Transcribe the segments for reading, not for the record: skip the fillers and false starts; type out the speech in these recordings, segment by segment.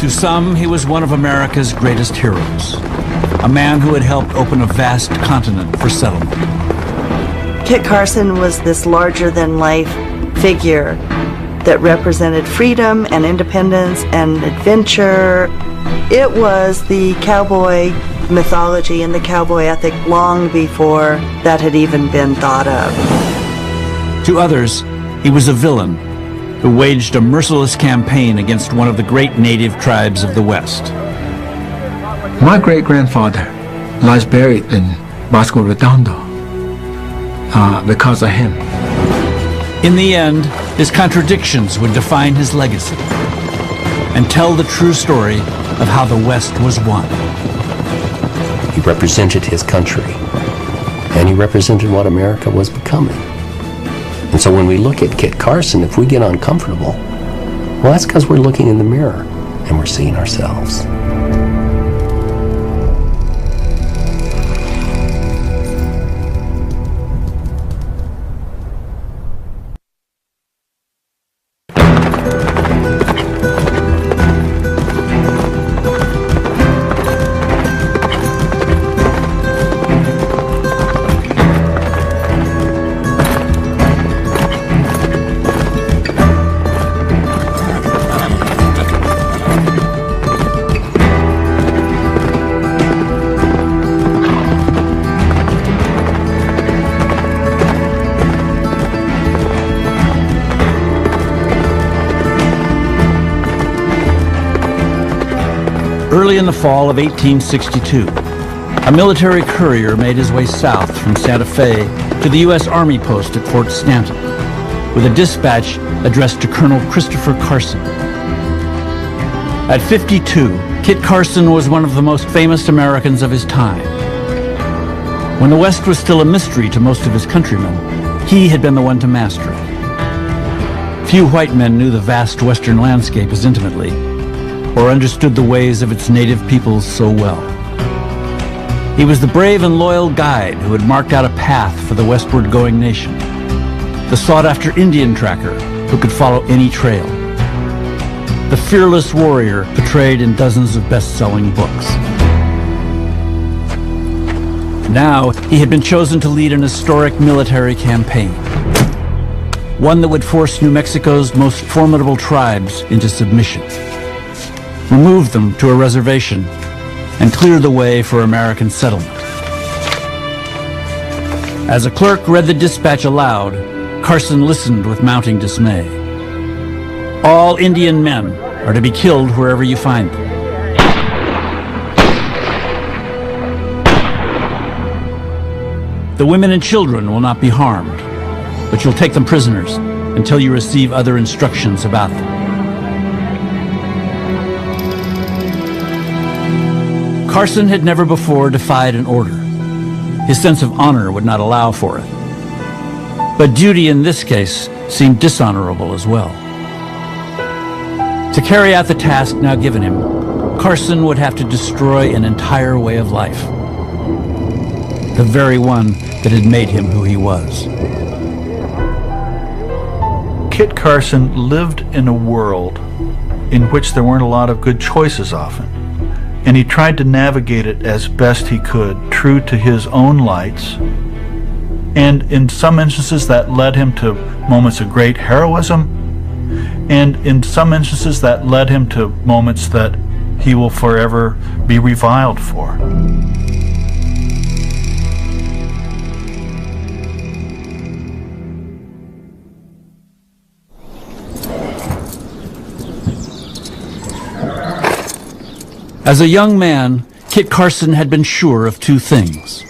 To some, he was one of America's greatest heroes, a man who had helped open a vast continent for settlement. Kit Carson was this larger-than-life figure that represented freedom and independence and adventure. It was the cowboy mythology and the cowboy ethic long before that had even been thought of. To others, he was a villain who waged a merciless campaign against one of the great native tribes of the West. My great-grandfather lies buried in Vasco Redondo because of him. In the end, his contradictions would define his legacy and tell the true story of how the West was won. He represented his country, and he represented what America was becoming. And so when we look at Kit Carson, if we get uncomfortable, well, that's because we're looking in the mirror and we're seeing ourselves. Early in the fall of 1862, a military courier made his way south from Santa Fe to the U.S. Army post at Fort Stanton with a dispatch addressed to Colonel Christopher Carson. At 52, Kit Carson was one of the most famous Americans of his time. When the West was still a mystery to most of his countrymen, he had been the one to master it. Few white men knew the vast Western landscape as intimately, or understood the ways of its native peoples so well. He was the brave and loyal guide who had marked out a path for the westward-going nation, the sought-after Indian tracker who could follow any trail, the fearless warrior portrayed in dozens of best-selling books. Now, he had been chosen to lead an historic military campaign, one that would force New Mexico's most formidable tribes into submission, remove them to a reservation, and clear the way for American settlement. As a clerk read the dispatch aloud, Carson listened with mounting dismay. All Indian men are to be killed wherever you find them. The women and children will not be harmed, but you'll take them prisoners until you receive other instructions about them. Carson had never before defied an order. His sense of honor would not allow for it. But duty in this case seemed dishonorable as well. To carry out the task now given him, Carson would have to destroy an entire way of life, the very one that had made him who he was. Kit Carson lived in a world in which there weren't a lot of good choices often. And he tried to navigate it as best he could, true to his own lights. And in some instances that led him to moments of great heroism, and in some instances that led him to moments that he will forever be reviled for. As a young man, Kit Carson had been sure of two things.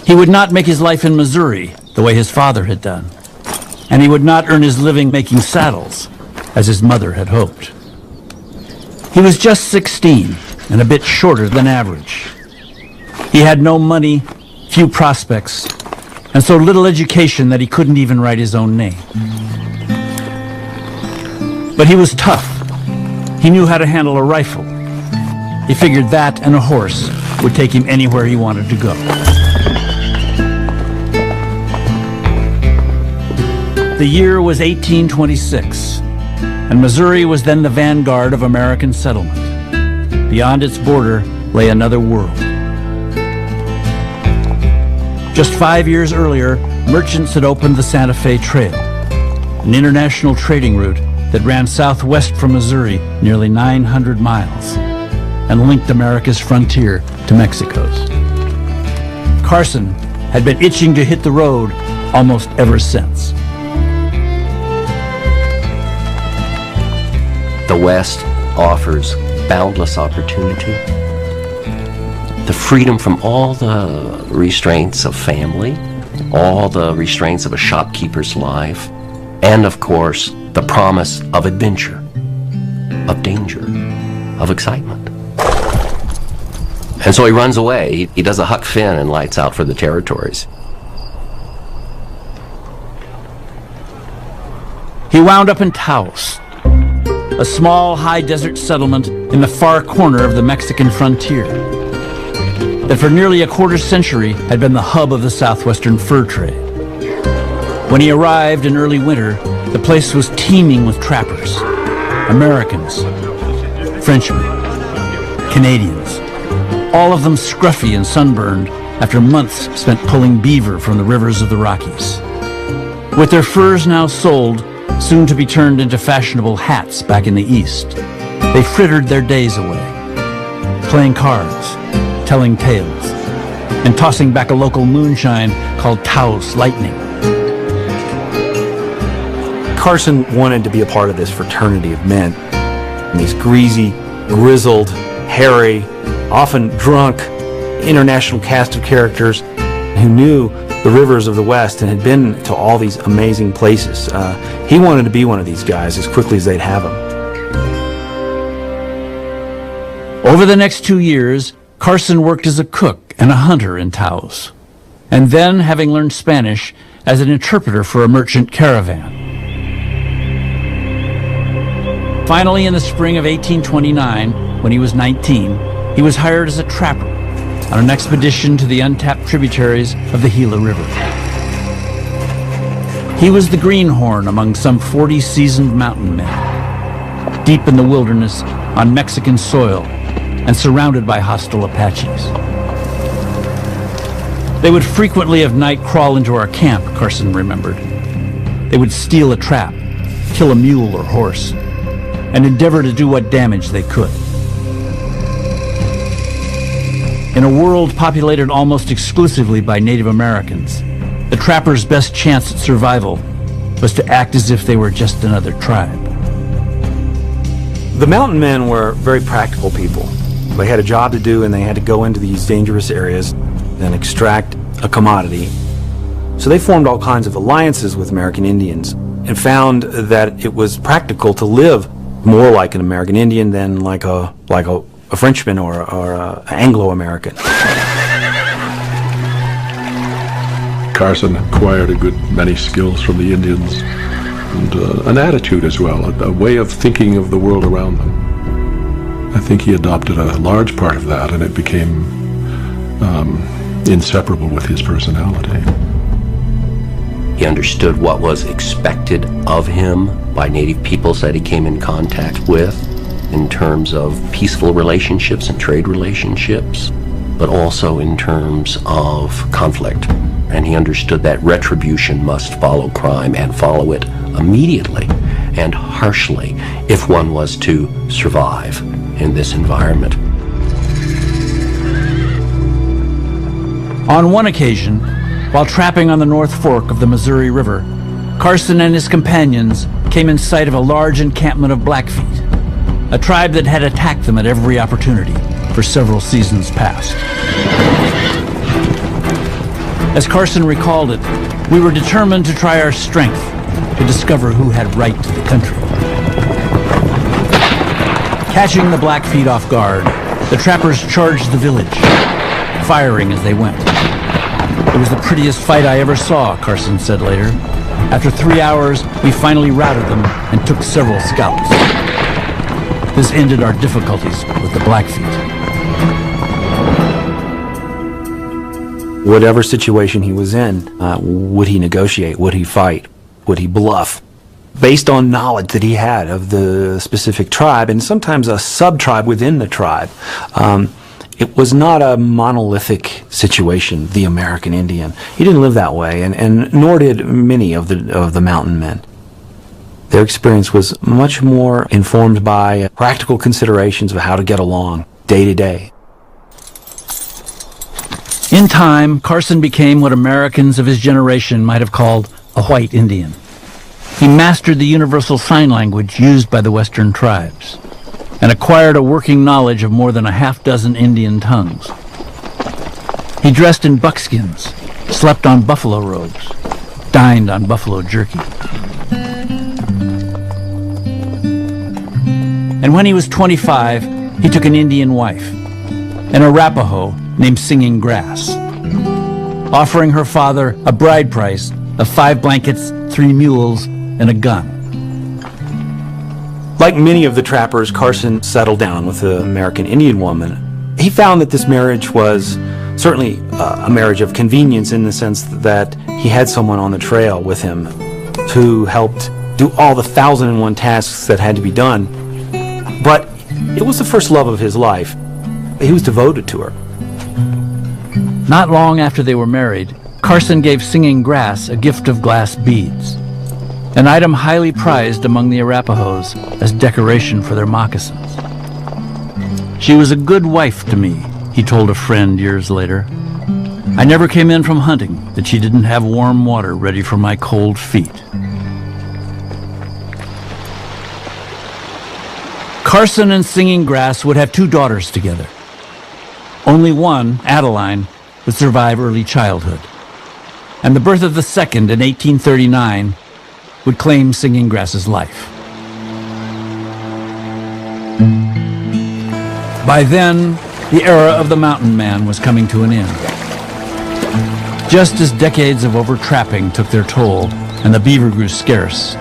He would not make his life in Missouri the way his father had done, and he would not earn his living making saddles, as his mother had hoped. He was just 16 and a bit shorter than average. He had no money, few prospects, and so little education that he couldn't even write his own name. But he was tough. He knew how to handle a rifle. He figured that and a horse would take him anywhere he wanted to go. The year was 1826. and Missouri was then the vanguard of American settlement. Beyond its border lay another world. Just 5 years earlier, merchants had opened the Santa Fe Trail, an international trading route that ran southwest from Missouri nearly 900 miles and linked America's frontier to Mexico's. Carson had been itching to hit the road almost ever since. The West offers boundless opportunity, the freedom from all the restraints of family, all the restraints of a shopkeeper's life, and of course, the promise of adventure, of danger, of excitement. And so he runs away. He does a Huck Finn and lights out for the territories. He wound up in Taos, a small high desert settlement in the far corner of the Mexican frontier that for nearly a quarter century had been the hub of the southwestern fur trade. When he arrived in early winter, the place was teeming with trappers, Americans, Frenchmen, Canadians, all of them scruffy and sunburned after months spent pulling beaver from the rivers of the Rockies. With their furs now sold, soon to be turned into fashionable hats back in the East, they frittered their days away, playing cards, telling tales, and tossing back a local moonshine called Taos Lightning. Carson wanted to be a part of this fraternity of men. And these greasy, grizzled, hairy, often drunk, international cast of characters who knew the rivers of the West and had been to all these amazing places. He wanted to be one of these guys as quickly as they'd have him. Over the next 2 years, Carson worked as a cook and a hunter in Taos, and then, having learned Spanish, as an interpreter for a merchant caravan. Finally, in the spring of 1829, when he was 19, he was hired as a trapper on an expedition to the untapped tributaries of the Gila River. He was the greenhorn among some 40 seasoned mountain men, deep in the wilderness on Mexican soil and surrounded by hostile Apaches. They would frequently of night crawl into our camp, Carson remembered. They would steal a trap, kill a mule or horse, and endeavor to do what damage they could. In a world populated almost exclusively by Native Americans, the trappers' best chance at survival was to act as if they were just another tribe. The mountain men were very practical people. They had a job to do and they had to go into these dangerous areas and extract a commodity. So they formed all kinds of alliances with American Indians and found that it was practical to live more like an American Indian than like a Frenchman or an Anglo-American. Carson acquired a good many skills from the Indians and an attitude as well, a way of thinking of the world around them. I think he adopted a large part of that, and it became inseparable with his personality. He understood what was expected of him by native peoples that he came in contact with in terms of peaceful relationships and trade relationships, but also in terms of conflict. And he understood that retribution must follow crime and follow it immediately and harshly if one was to survive in this environment. On one occasion, while trapping on the North Fork of the Missouri River, Carson and his companions came in sight of a large encampment of Blackfeet, a tribe that had attacked them at every opportunity for several seasons past. As Carson recalled it, we were determined to try our strength to discover who had right to the country. Catching the Blackfeet off guard, the trappers charged the village, firing as they went. It was the prettiest fight I ever saw, Carson said later. After 3 hours, we finally routed them and took several scalps. This ended our difficulties with the Blackfeet. Whatever situation he was in, would he negotiate? Would he fight? Would he bluff? based on knowledge that he had of the specific tribe, and sometimes a sub-tribe within the tribe. It was not a monolithic situation, the American Indian. He didn't live that way, and nor did many of the mountain men. Their experience was much more informed by practical considerations of how to get along day to day. In time, Carson became what Americans of his generation might have called a white Indian. He mastered the universal sign language used by the Western tribes and acquired a working knowledge of more than a half-dozen Indian tongues. He dressed in buckskins, slept on buffalo robes, dined on buffalo jerky. And when he was 25, he took an Indian wife, an Arapaho named Singing Grass, offering her father a bride price of 5 blankets, 3 mules, and a gun. Like many of the trappers, Carson settled down with an American Indian woman. He found that this marriage was certainly a marriage of convenience in the sense that he had someone on the trail with him who helped do all the 1,001 tasks that had to be done. But it was the first love of his life. He was devoted to her. Not long after they were married, Carson gave Singing Grass a gift of glass beads, an item highly prized among the Arapahoes as decoration for their moccasins. She was a good wife to me, he told a friend years later. I never came in from hunting that she didn't have warm water ready for my cold feet. Carson and Singing Grass would have 2 daughters together. Only one, Adeline, would survive early childhood, and the birth of the second in 1839 would claim Singing Grass's life. By then, the era of the mountain man was coming to an end. Just as decades of over-trapping took their toll and the beaver grew scarce,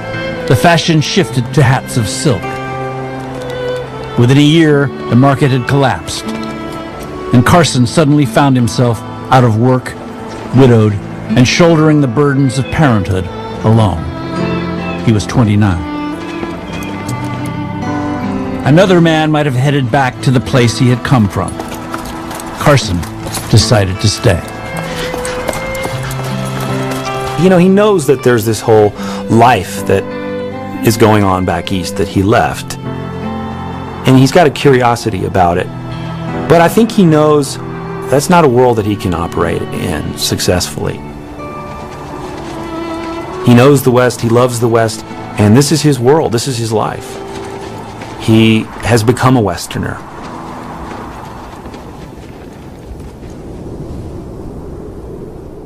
the fashion shifted to hats of silk. Within a year, the market had collapsed, and Carson suddenly found himself out of work, widowed, and shouldering the burdens of parenthood alone. He was 29. Another man might have headed back to the place he had come from. Carson decided to stay. You know, he knows that there's this whole life that is going on back east that he left. And he's got a curiosity about it. But I think he knows that's not a world that he can operate in successfully. He knows the West, he loves the West, and this is his world, this is his life. He has become a Westerner.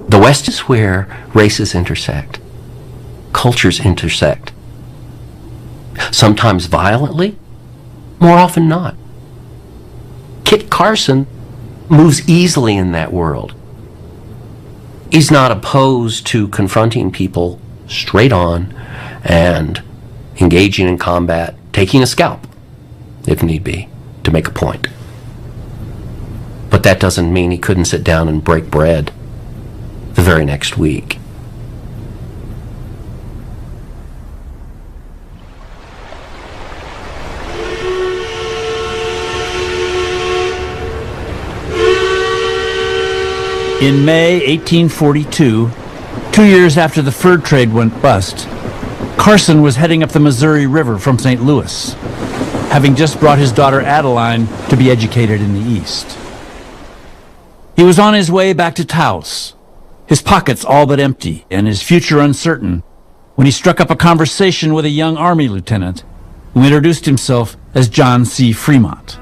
The West is where races intersect, cultures intersect, sometimes violently, more often not. Kit Carson moves easily in that world. He's not opposed to confronting people straight on and engaging in combat, taking a scalp, if need be, to make a point. But that doesn't mean he couldn't sit down and break bread the very next week. In May 1842, 2 years after the fur trade went bust, Carson was heading up the Missouri River from St. Louis, having just brought his daughter Adeline to be educated in the East. He was on his way back to Taos, his pockets all but empty and his future uncertain, when he struck up a conversation with a young Army lieutenant who introduced himself as John C. Fremont.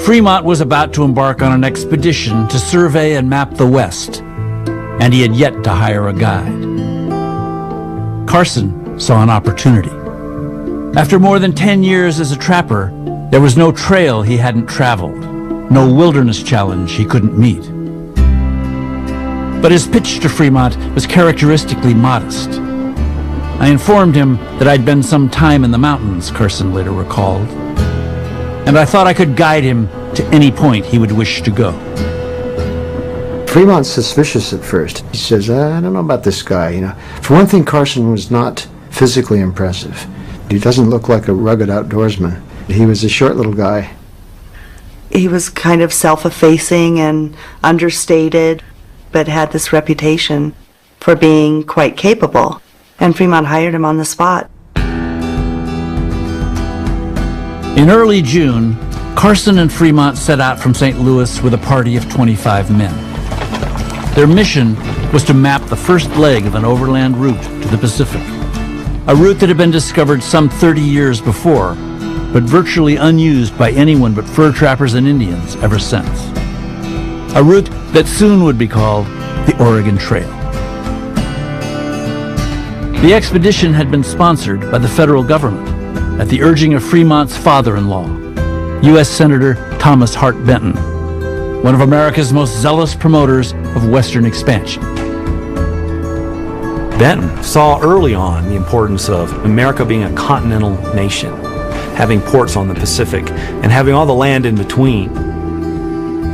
Fremont was about to embark on an expedition to survey and map the West, and he had yet to hire a guide. Carson saw an opportunity. After more than 10 years as a trapper, there was no trail he hadn't traveled, no wilderness challenge he couldn't meet. But his pitch to Fremont was characteristically modest. I informed him that I'd been some time in the mountains, Carson later recalled, and I thought I could guide him to any point he would wish to go. Fremont's suspicious at first. He says, I don't know about this guy, you know. For one thing, Carson was not physically impressive. He doesn't look like a rugged outdoorsman. He was a short little guy. He was kind of self-effacing and understated, but had this reputation for being quite capable. And Fremont hired him on the spot. In early June, Carson and Fremont set out from St. Louis with a party of 25 men. Their mission was to map the first leg of an overland route to the Pacific, a route that had been discovered some 30 years before, but virtually unused by anyone but fur trappers and Indians ever since. A route that soon would be called the Oregon Trail. The expedition had been sponsored by the federal government at the urging of Fremont's father-in-law, U.S. Senator Thomas Hart Benton, one of America's most zealous promoters of Western expansion. Benton saw early on the importance of America being a continental nation, having ports on the Pacific, and having all the land in between.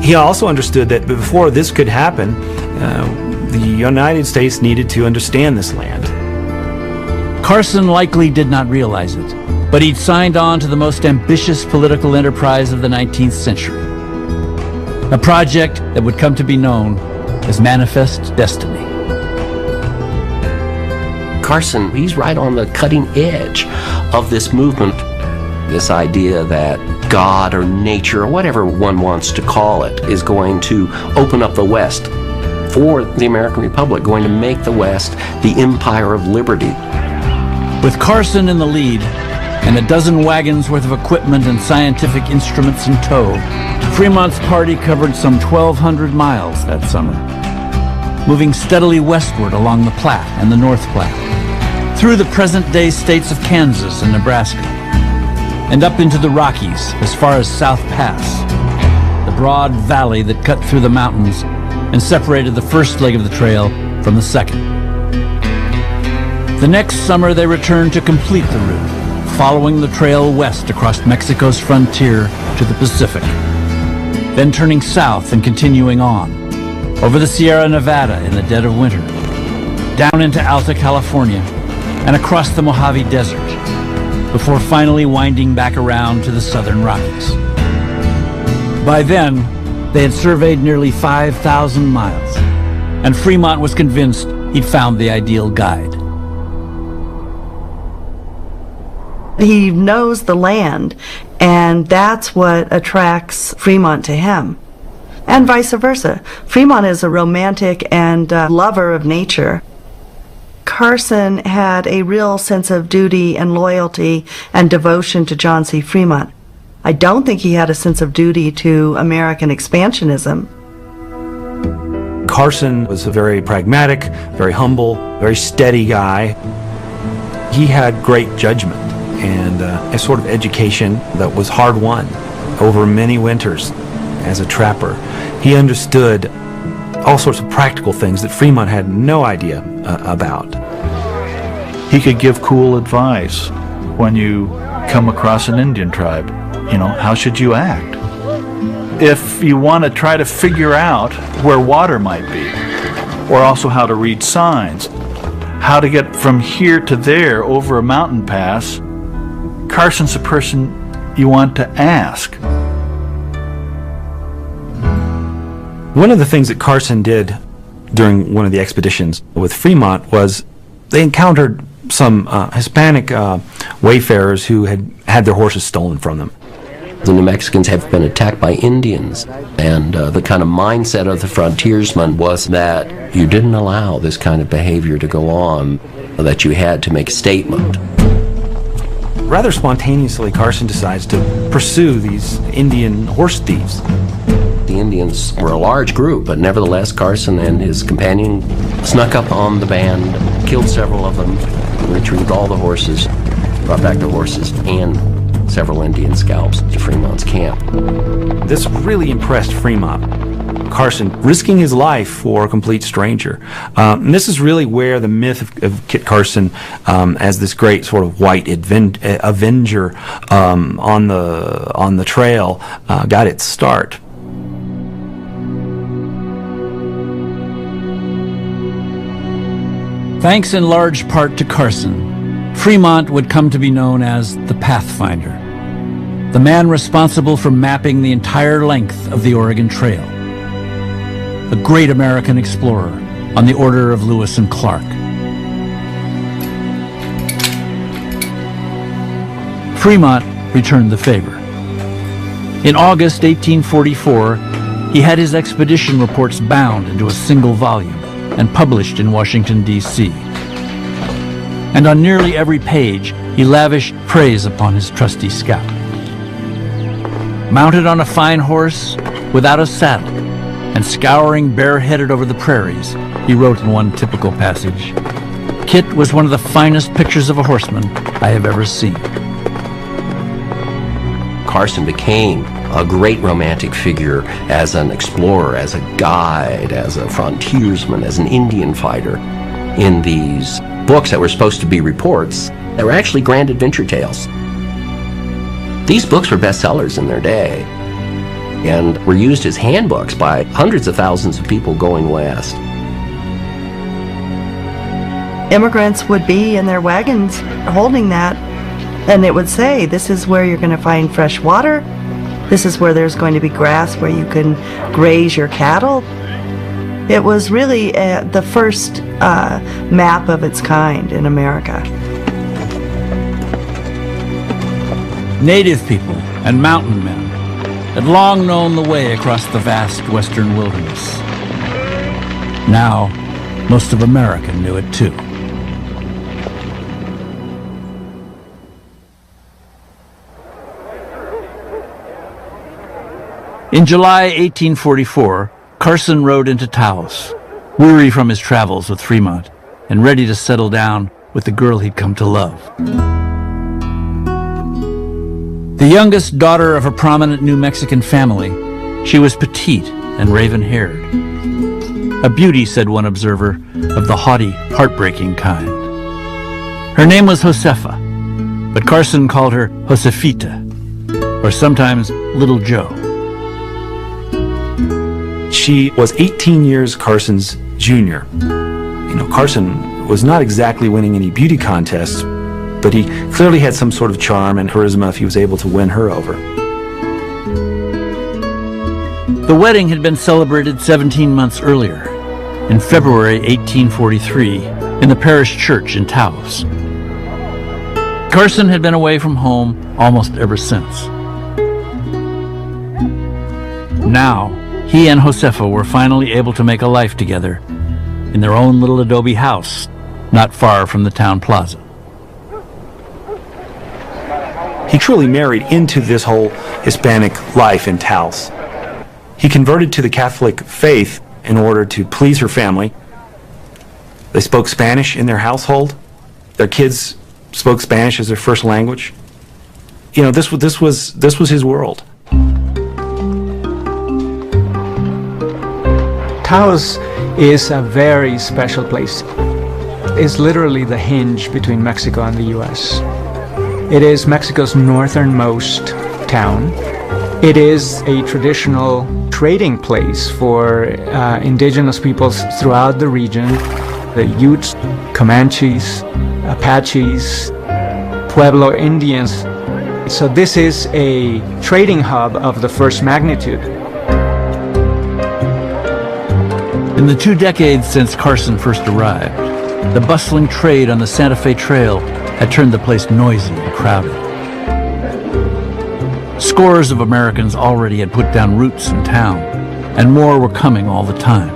He also understood that before this could happen, the United States needed to understand this land. Carson likely did not realize it, but he'd signed on to the most ambitious political enterprise of the 19th century. A project that would come to be known as Manifest Destiny. Carson, he's right on the cutting edge of this movement, this idea that God or nature or whatever one wants to call it is going to open up the West for the American Republic, going to make the West the empire of liberty. With Carson in the lead and a dozen wagons worth of equipment and scientific instruments in tow, Fremont's party covered some 1,200 miles that summer, moving steadily westward along the Platte and the North Platte, through the present-day states of Kansas and Nebraska, and up into the Rockies as far as South Pass, the broad valley that cut through the mountains and separated the first leg of the trail from the second. The next summer they returned to complete the route, following the trail west across Mexico's frontier to the Pacific, then turning south and continuing on, over the Sierra Nevada in the dead of winter, down into Alta California, and across the Mojave Desert, before finally winding back around to the southern Rockies. By then, they had surveyed nearly 5,000 miles, and Fremont was convinced he'd found the ideal guide. He knows the land, and that's what attracts Fremont to him. And vice versa. Fremont is a romantic and lover of nature. Carson had a real sense of duty and loyalty and devotion to John C. Fremont. I don't think he had a sense of duty to American expansionism. Carson was a very pragmatic, very humble, very steady guy. He had great judgment and a sort of education that was hard-won over many winters as a trapper. He understood all sorts of practical things that Fremont had no idea about. He could give cool advice when you come across an Indian tribe. You know, how should you act? If you want to try to figure out where water might be, or also how to read signs, how to get from here to there over a mountain pass, Carson's a person you want to ask. One of the things that Carson did during one of the expeditions with Fremont was they encountered some Hispanic wayfarers who had their horses stolen from them. The New Mexicans have been attacked by Indians, and the kind of mindset of the frontiersman was that you didn't allow this kind of behavior to go on, that you had to make a statement. Rather spontaneously, Carson decides to pursue these Indian horse thieves. The Indians were a large group, but nevertheless Carson and his companion snuck up on the band, killed several of them, retrieved all the horses, brought back the horses and several Indian scalps to Fremont's camp. This really impressed Fremont. Carson risking his life for a complete stranger. And this is really where the myth of Kit Carson as this great sort of white avenger on the trail got its start. Thanks in large part to Carson, Fremont would come to be known as the Pathfinder, the man responsible for mapping the entire length of the Oregon Trail, a great American explorer on the order of Lewis and Clark. Fremont returned the favor. In August 1844, he had his expedition reports bound into a single volume and published in Washington, D.C. And on nearly every page, he lavished praise upon his trusty scout. Mounted on a fine horse, without a saddle, and scouring bareheaded over the prairies, he wrote in one typical passage, "Kit was one of the finest pictures of a horseman I have ever seen." Carson became a great romantic figure as an explorer, as a guide, as a frontiersman, as an Indian fighter in these books that were supposed to be reports that were actually grand adventure tales. These books were bestsellers in their day and were used as handbooks by hundreds of thousands of people going west. Immigrants would be in their wagons holding that, and it would say, this is where you're going to find fresh water. This is where there's going to be grass where you can graze your cattle. It was really the first map of its kind in America. Native people and mountain men had long known the way across the vast western wilderness. Now, most of America knew it too. In July 1844, Carson rode into Taos, weary from his travels with Fremont and ready to settle down with the girl he'd come to love. The youngest daughter of a prominent New Mexican family, she was petite and raven-haired. A beauty, said one observer, of the haughty, heartbreaking kind. Her name was Josefa, but Carson called her Josefita, or sometimes Little Joe. She was 18 years Carson's junior. Carson was not exactly winning any beauty contests, but he clearly had some sort of charm and charisma if he was able to win her over. The wedding had been celebrated 17 months earlier, in February 1843, in the parish church in Taos. Carson had been away from home almost ever since. Now, he and Josefa were finally able to make a life together in their own little adobe house, not far from the town plaza. He truly married into this whole Hispanic life in Taos. He converted to the Catholic faith in order to please her family. They spoke Spanish in their household. Their kids spoke Spanish as their first language. This was his world. Taos is a very special place. It's literally the hinge between Mexico and the U.S. It is Mexico's northernmost town. It is a traditional trading place for indigenous peoples throughout the region. The Utes, Comanches, Apaches, Pueblo Indians. So this is a trading hub of the first magnitude. In the 2 decades since Carson first arrived, the bustling trade on the Santa Fe Trail had turned the place noisy and crowded. Scores of Americans already had put down roots in town, and more were coming all the time.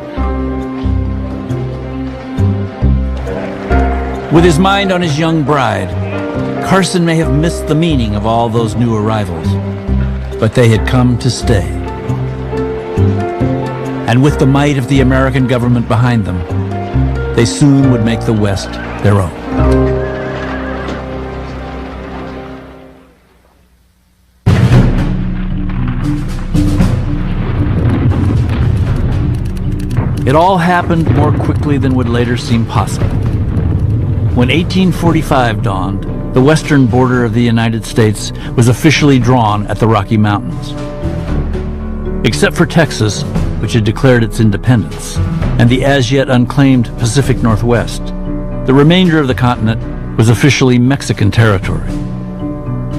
With his mind on his young bride, Carson may have missed the meaning of all those new arrivals, but they had come to stay. And with the might of the American government behind them, they soon would make the West their own. It all happened more quickly than would later seem possible. When 1845 dawned, the western border of the United States was officially drawn at the Rocky Mountains. Except for Texas, which had declared its independence, and the as yet unclaimed Pacific Northwest, The remainder of the continent was officially Mexican territory.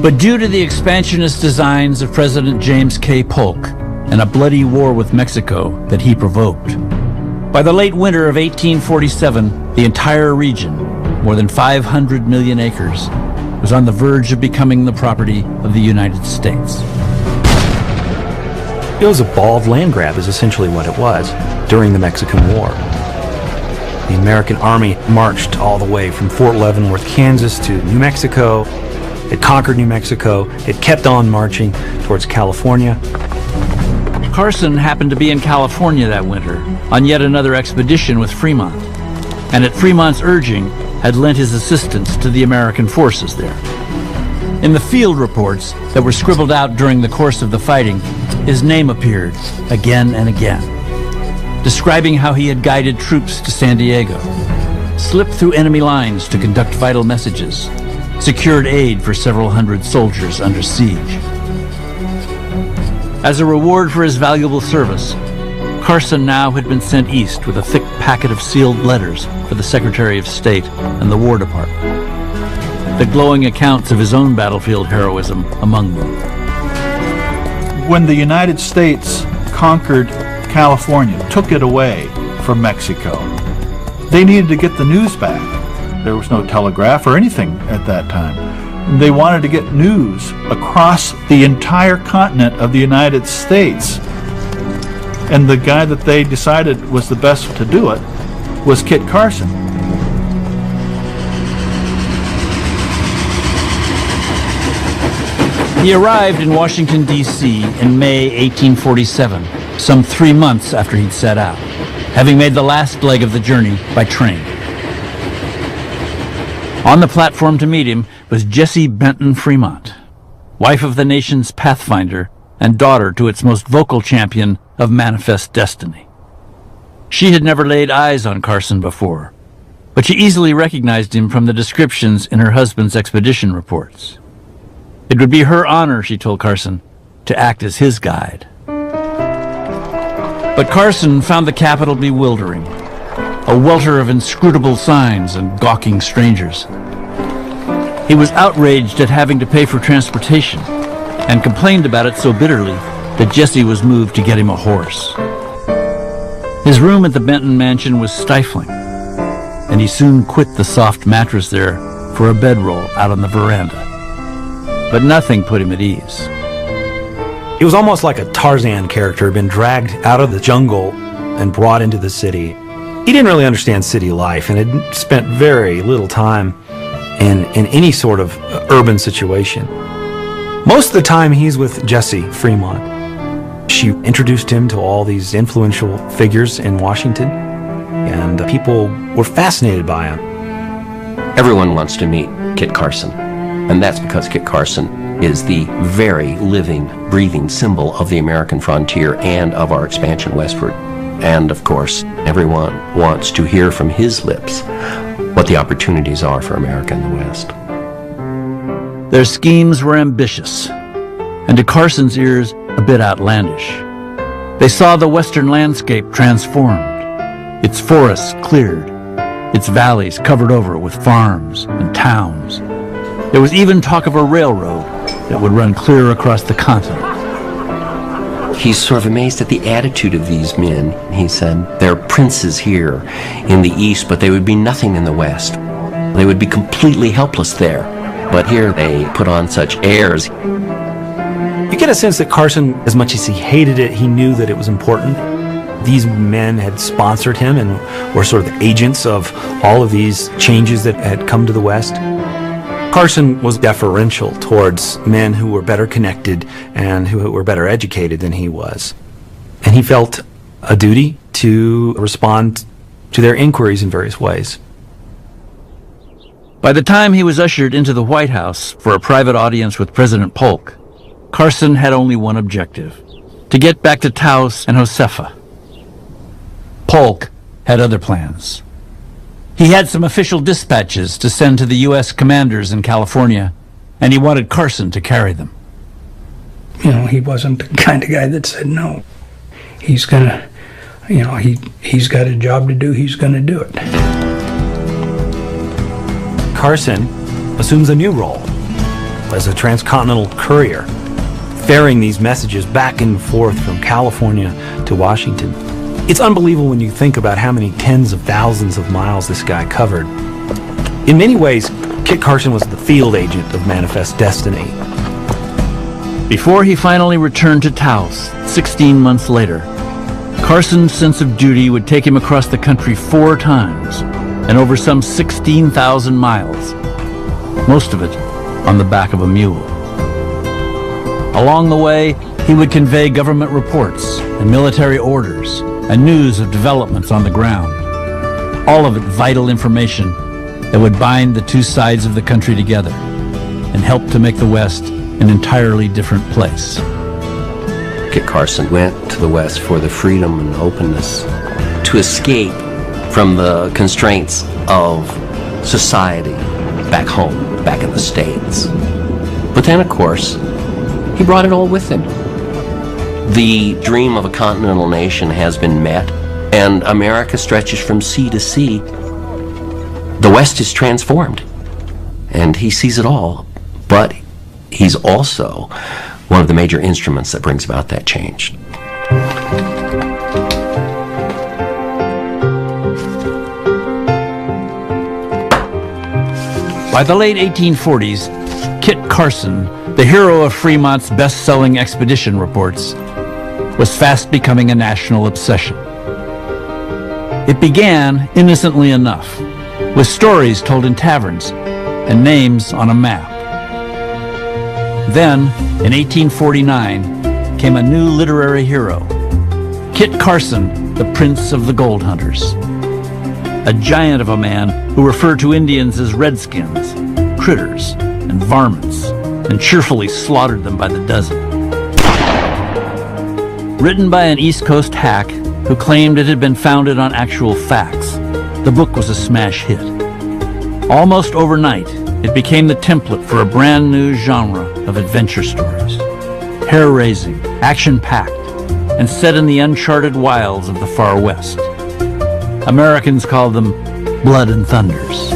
But due to the expansionist designs of President James K. Polk and a bloody war with Mexico that he provoked, by the late winter of 1847, the entire region, more than 500 million acres, was on the verge of becoming the property of the United States. It was a ball of land grab is essentially what it was during the Mexican War. The American Army marched all the way from Fort Leavenworth, Kansas to New Mexico. It conquered New Mexico. It kept on marching towards California. Carson happened to be in California that winter on yet another expedition with Fremont, and at Fremont's urging had lent his assistance to the American forces there. In the field reports that were scribbled out during the course of the fighting, his name appeared again and again, describing how he had guided troops to San Diego, slipped through enemy lines to conduct vital messages, secured aid for several hundred soldiers under siege. As a reward for his valuable service, Carson now had been sent east with a thick packet of sealed letters for the Secretary of State and the War Department, the glowing accounts of his own battlefield heroism among them. When the United States conquered California, took it away from Mexico, they needed to get the news back. There was no telegraph or anything at that time. They wanted to get news across the entire continent of the United States. And the guy that they decided was the best to do it was Kit Carson. He arrived in Washington, D.C. in May 1847, some 3 months after he'd set out, having made the last leg of the journey by train. On the platform to meet him was Jessie Benton Fremont, wife of the nation's pathfinder and daughter to its most vocal champion of manifest destiny. She had never laid eyes on Carson before, but she easily recognized him from the descriptions in her husband's expedition reports. It would be her honor, she told Carson, to act as his guide. But Carson found the capital bewildering, a welter of inscrutable signs and gawking strangers. He was outraged at having to pay for transportation and complained about it so bitterly that Jessie was moved to get him a horse. His room at the Benton mansion was stifling, and he soon quit the soft mattress there for a bedroll out on the veranda. But nothing put him at ease. It was almost like a Tarzan character been dragged out of the jungle and brought into the city. He didn't really understand city life and had spent very little time in any sort of urban situation. Most of the time he's with Jessie Fremont. She introduced him to all these influential figures in Washington, and people were fascinated by him. Everyone wants to meet Kit Carson, and that's because Kit Carson is the very living, breathing symbol of the American frontier and of our expansion westward. And, of course, everyone wants to hear from his lips what the opportunities are for America in the West. Their schemes were ambitious, and to Carson's ears, a bit outlandish. They saw the western landscape transformed, its forests cleared, its valleys covered over with farms and towns. There was even talk of a railroad that would run clear across the continent. He's sort of amazed at the attitude of these men. He said, they're princes here in the East, but they would be nothing in the West. They would be completely helpless there. But here they put on such airs. You get a sense that Carson, as much as he hated it, he knew that it was important. These men had sponsored him and were sort of the agents of all of these changes that had come to the West. Carson was deferential towards men who were better connected and who were better educated than he was. And he felt a duty to respond to their inquiries in various ways. By the time he was ushered into the White House for a private audience with President Polk, Carson had only one objective: to get back to Taos and Josefa. Polk had other plans. He had some official dispatches to send to the U.S. commanders in California, and he wanted Carson to carry them. You know, he wasn't the kind of guy that said no. He's gonna, you know, he's got a job to do, he's gonna do it. Carson assumes a new role as a transcontinental courier, ferrying these messages back and forth from California to Washington. It's unbelievable when you think about how many tens of thousands of miles this guy covered. In many ways, Kit Carson was the field agent of Manifest Destiny. Before he finally returned to Taos 16 months later, Carson's sense of duty would take him across the country 4 times and over some 16,000 miles, most of it on the back of a mule. Along the way, he would convey government reports and military orders and news of developments on the ground, all of it vital information that would bind the two sides of the country together and help to make the West an entirely different place. Kit Carson went to the West for the freedom and openness to escape from the constraints of society back home, back in the States. But then, of course, he brought it all with him. The dream of a continental nation has been met, and America stretches from sea to sea. The West is transformed, and he sees it all, but he's also one of the major instruments that brings about that change. By the late 1840s, Kit Carson, the hero of Fremont's best-selling expedition reports, was fast becoming a national obsession. It began innocently enough, with stories told in taverns and names on a map. Then, in 1849, came a new literary hero, Kit Carson, the Prince of the Gold Hunters. A giant of a man who referred to Indians as redskins, critters, and varmints, and cheerfully slaughtered them by the dozen. Written by an East Coast hack who claimed it had been founded on actual facts, the book was a smash hit. Almost overnight, it became the template for a brand new genre of adventure stories. Hair-raising, action-packed, and set in the uncharted wilds of the far West. Americans called them Blood and Thunders.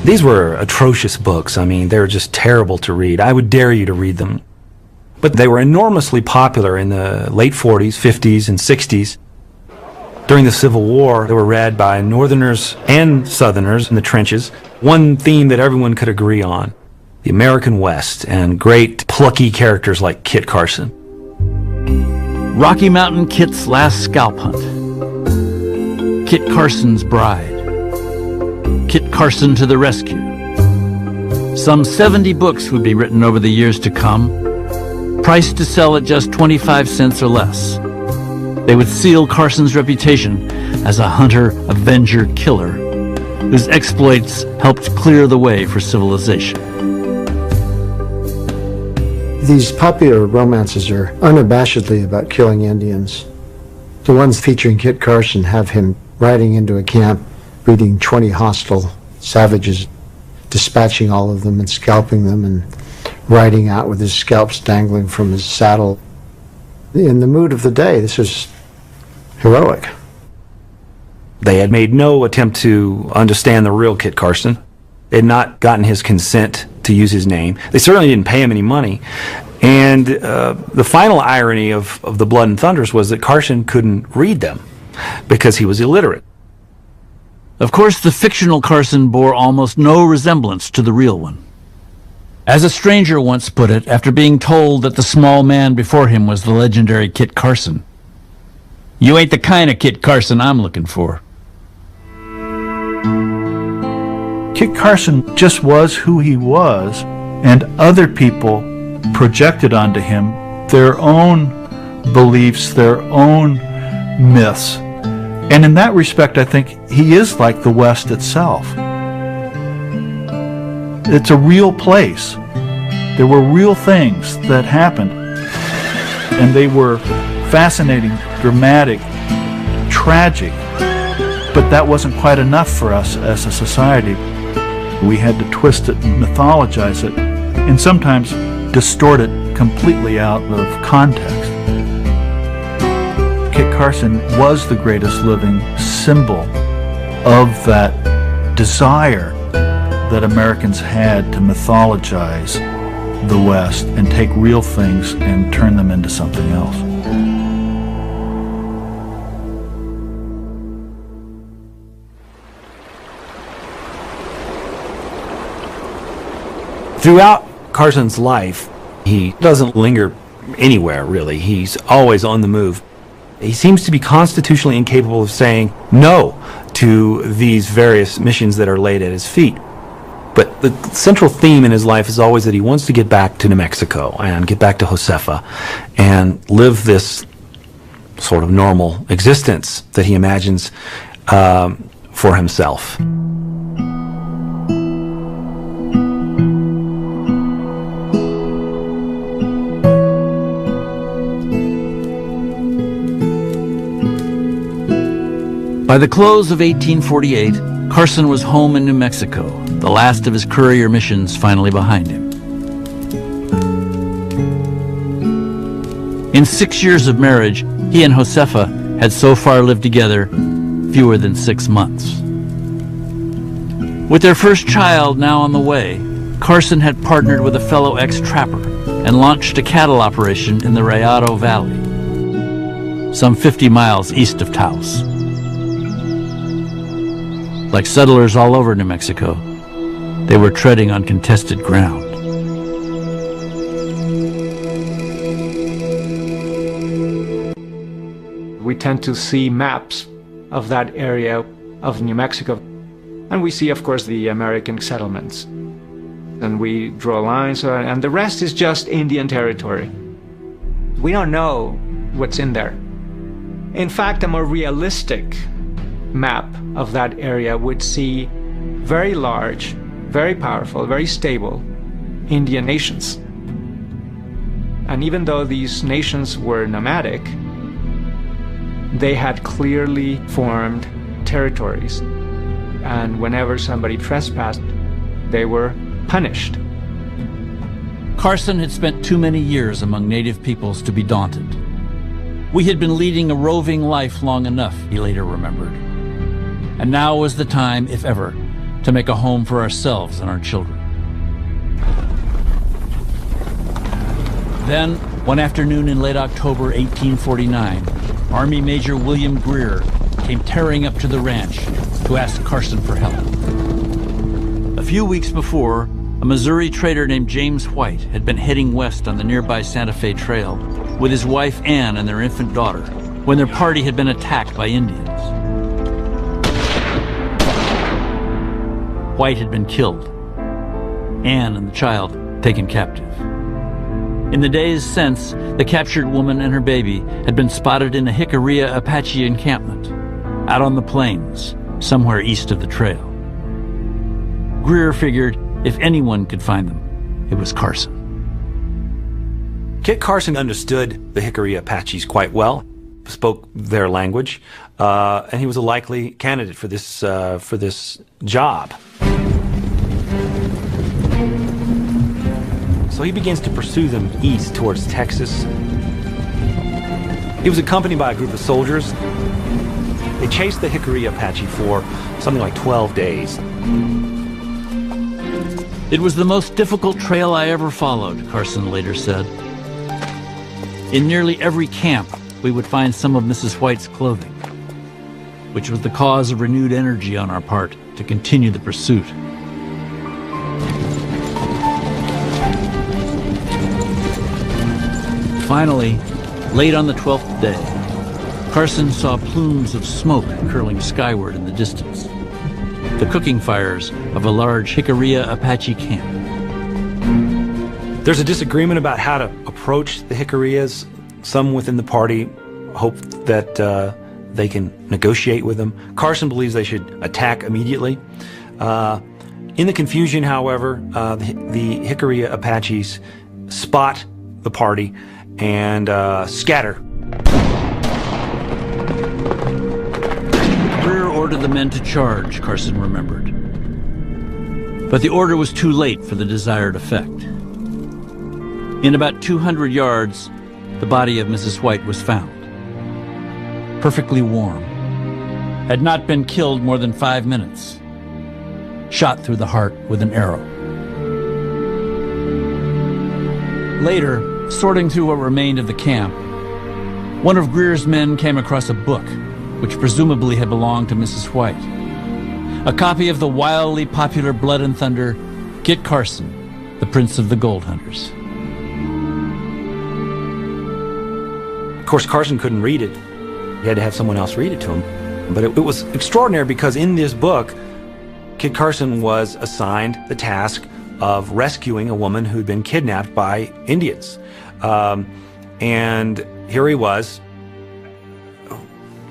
These were atrocious books. I mean, they were just terrible to read. I would dare you to read them. But they were enormously popular in the late 40s, 50s, and 60s. During the Civil War, they were read by Northerners and Southerners in the trenches. One theme that everyone could agree on, the American West, and great plucky characters like Kit Carson. Rocky Mountain Kit's Last Scalp Hunt, Kit Carson's Bride, Kit Carson to the Rescue. Some 70 books would be written over the years to come, priced to sell at just 25 cents or less. They would seal Carson's reputation as a hunter, avenger, killer, whose exploits helped clear the way for civilization. These popular romances are unabashedly about killing Indians. The ones featuring Kit Carson have him riding into a camp, meeting 20 hostile savages, dispatching all of them and scalping them, and riding out with his scalps dangling from his saddle. In the mood of the day, this was heroic. They had made no attempt to understand the real Kit Carson. They had not gotten his consent to use his name. They certainly didn't pay him any money. And the final irony of the Blood and Thunders was that Carson couldn't read them because he was illiterate. Of course, the fictional Carson bore almost no resemblance to the real one. As a stranger once put it, after being told that the small man before him was the legendary Kit Carson, "You ain't the kind of Kit Carson I'm looking for." Kit Carson just was who he was, and other people projected onto him their own beliefs, their own myths. And in that respect, I think he is like the West itself. It's a real place. There were real things that happened, and they were fascinating, dramatic, tragic, but that wasn't quite enough for us as a society. We had to twist it and mythologize it, and sometimes distort it completely out of context. Kit Carson was the greatest living symbol of that desire that Americans had to mythologize the West and take real things and turn them into something else. Throughout Carson's life, he doesn't linger anywhere, really. He's always on the move. He seems to be constitutionally incapable of saying no to these various missions that are laid at his feet. But the central theme in his life is always that he wants to get back to New Mexico and get back to Josefa and live this sort of normal existence that he imagines for himself. By the close of 1848, Carson was home in New Mexico, the last of his courier missions finally behind him. In 6 years of marriage, he and Josefa had so far lived together fewer than 6 months. With their first child now on the way, Carson had partnered with a fellow ex-trapper and launched a cattle operation in the Rayado Valley, some 50 miles east of Taos. Like settlers all over New Mexico, they were treading on contested ground. We tend to see maps of that area of New Mexico, and we see, of course, the American settlements. And we draw lines, and the rest is just Indian territory. We don't know what's in there. In fact, a more realistic map of that area would see very large, very powerful, very stable Indian nations. And even though these nations were nomadic, they had clearly formed territories. And whenever somebody trespassed, they were punished. Carson had spent too many years among native peoples to be daunted. We had been leading a roving life long enough, he later remembered. And now was the time, if ever, to make a home for ourselves and our children. Then, one afternoon in late October 1849, Army Major William Greer came tearing up to the ranch to ask Carson for help. A few weeks before, a Missouri trader named James White had been heading west on the nearby Santa Fe Trail with his wife Ann and their infant daughter when their party had been attacked by Indians. White had been killed, Ann and the child taken captive. In the days since, the captured woman and her baby had been spotted in a Jicarilla Apache encampment, out on the plains, somewhere east of the trail. Greer figured if anyone could find them, it was Carson. Kit Carson understood the Jicarilla Apaches quite well, spoke their language, and he was a likely candidate for this job. So he begins to pursue them east towards Texas. He was accompanied by a group of soldiers. They chased the Jicarilla Apache for something like 12 days. It was the most difficult trail I ever followed, Carson later said. In nearly every camp, we would find some of Mrs. White's clothing, which was the cause of renewed energy on our part to continue the pursuit. Finally, late on the 12th day, Carson saw plumes of smoke curling skyward in the distance, the cooking fires of a large Jicarilla Apache camp. There's a disagreement about how to approach the Jicarillas. Some within the party hope that they can negotiate with them. Carson believes they should attack immediately. In the confusion, however, the Jicarilla Apaches spot the party and scatter. Greer ordered the men to charge, Carson remembered. But the order was too late for the desired effect. In about 200 yards, the body of Mrs. White was found. Perfectly warm. Had not been killed more than 5 minutes. shot through the heart with an arrow. Later, sorting through what remained of the camp, one of Greer's men came across a book, which presumably had belonged to Mrs. White. A copy of the wildly popular Blood and Thunder, Kit Carson, the Prince of the Gold Hunters. Of course, Carson couldn't read it. He had to have someone else read it to him. But it was extraordinary because in this book, Kit Carson was assigned the task of rescuing a woman who'd been kidnapped by Indians. And here he was,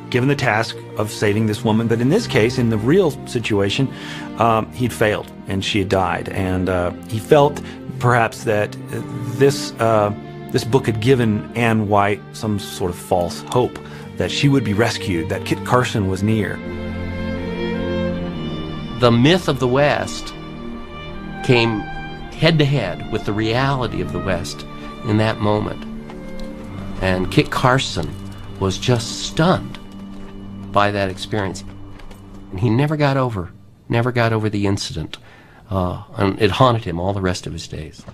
given the task of saving this woman. But in this case, in the real situation, he'd failed and she had died. And he felt perhaps that this book had given Anne White some sort of false hope that she would be rescued, that Kit Carson was near. The myth of the West came head to head with the reality of the West in that moment. And Kit Carson was just stunned by that experience. And he never got over the incident. And it haunted him all the rest of his days.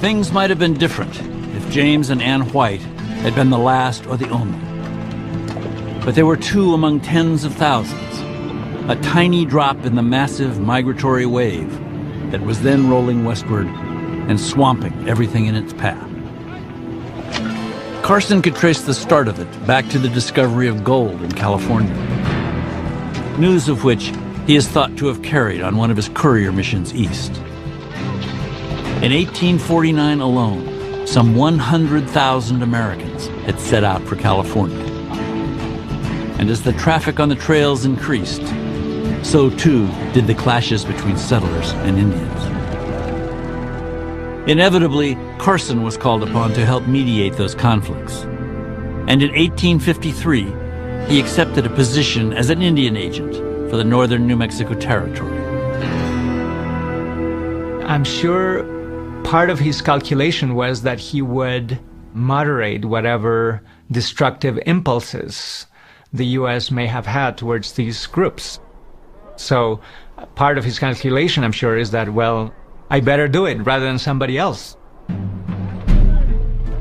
Things might have been different if James and Anne White had been the last or the only. But there were two among tens of thousands, a tiny drop in the massive migratory wave that was then rolling westward and swamping everything in its path. Carson could trace the start of it back to the discovery of gold in California, news of which he is thought to have carried on one of his courier missions east. In 1849 alone, some 100,000 Americans had set out for California. And as the traffic on the trails increased, so too did the clashes between settlers and Indians. Inevitably, Carson was called upon to help mediate those conflicts. And in 1853, he accepted a position as an Indian agent for the northern New Mexico Territory. I'm sure part of his calculation was that he would moderate whatever destructive impulses the U.S. may have had towards these groups. So part of his calculation, I'm sure, is that, well, I better do it rather than somebody else.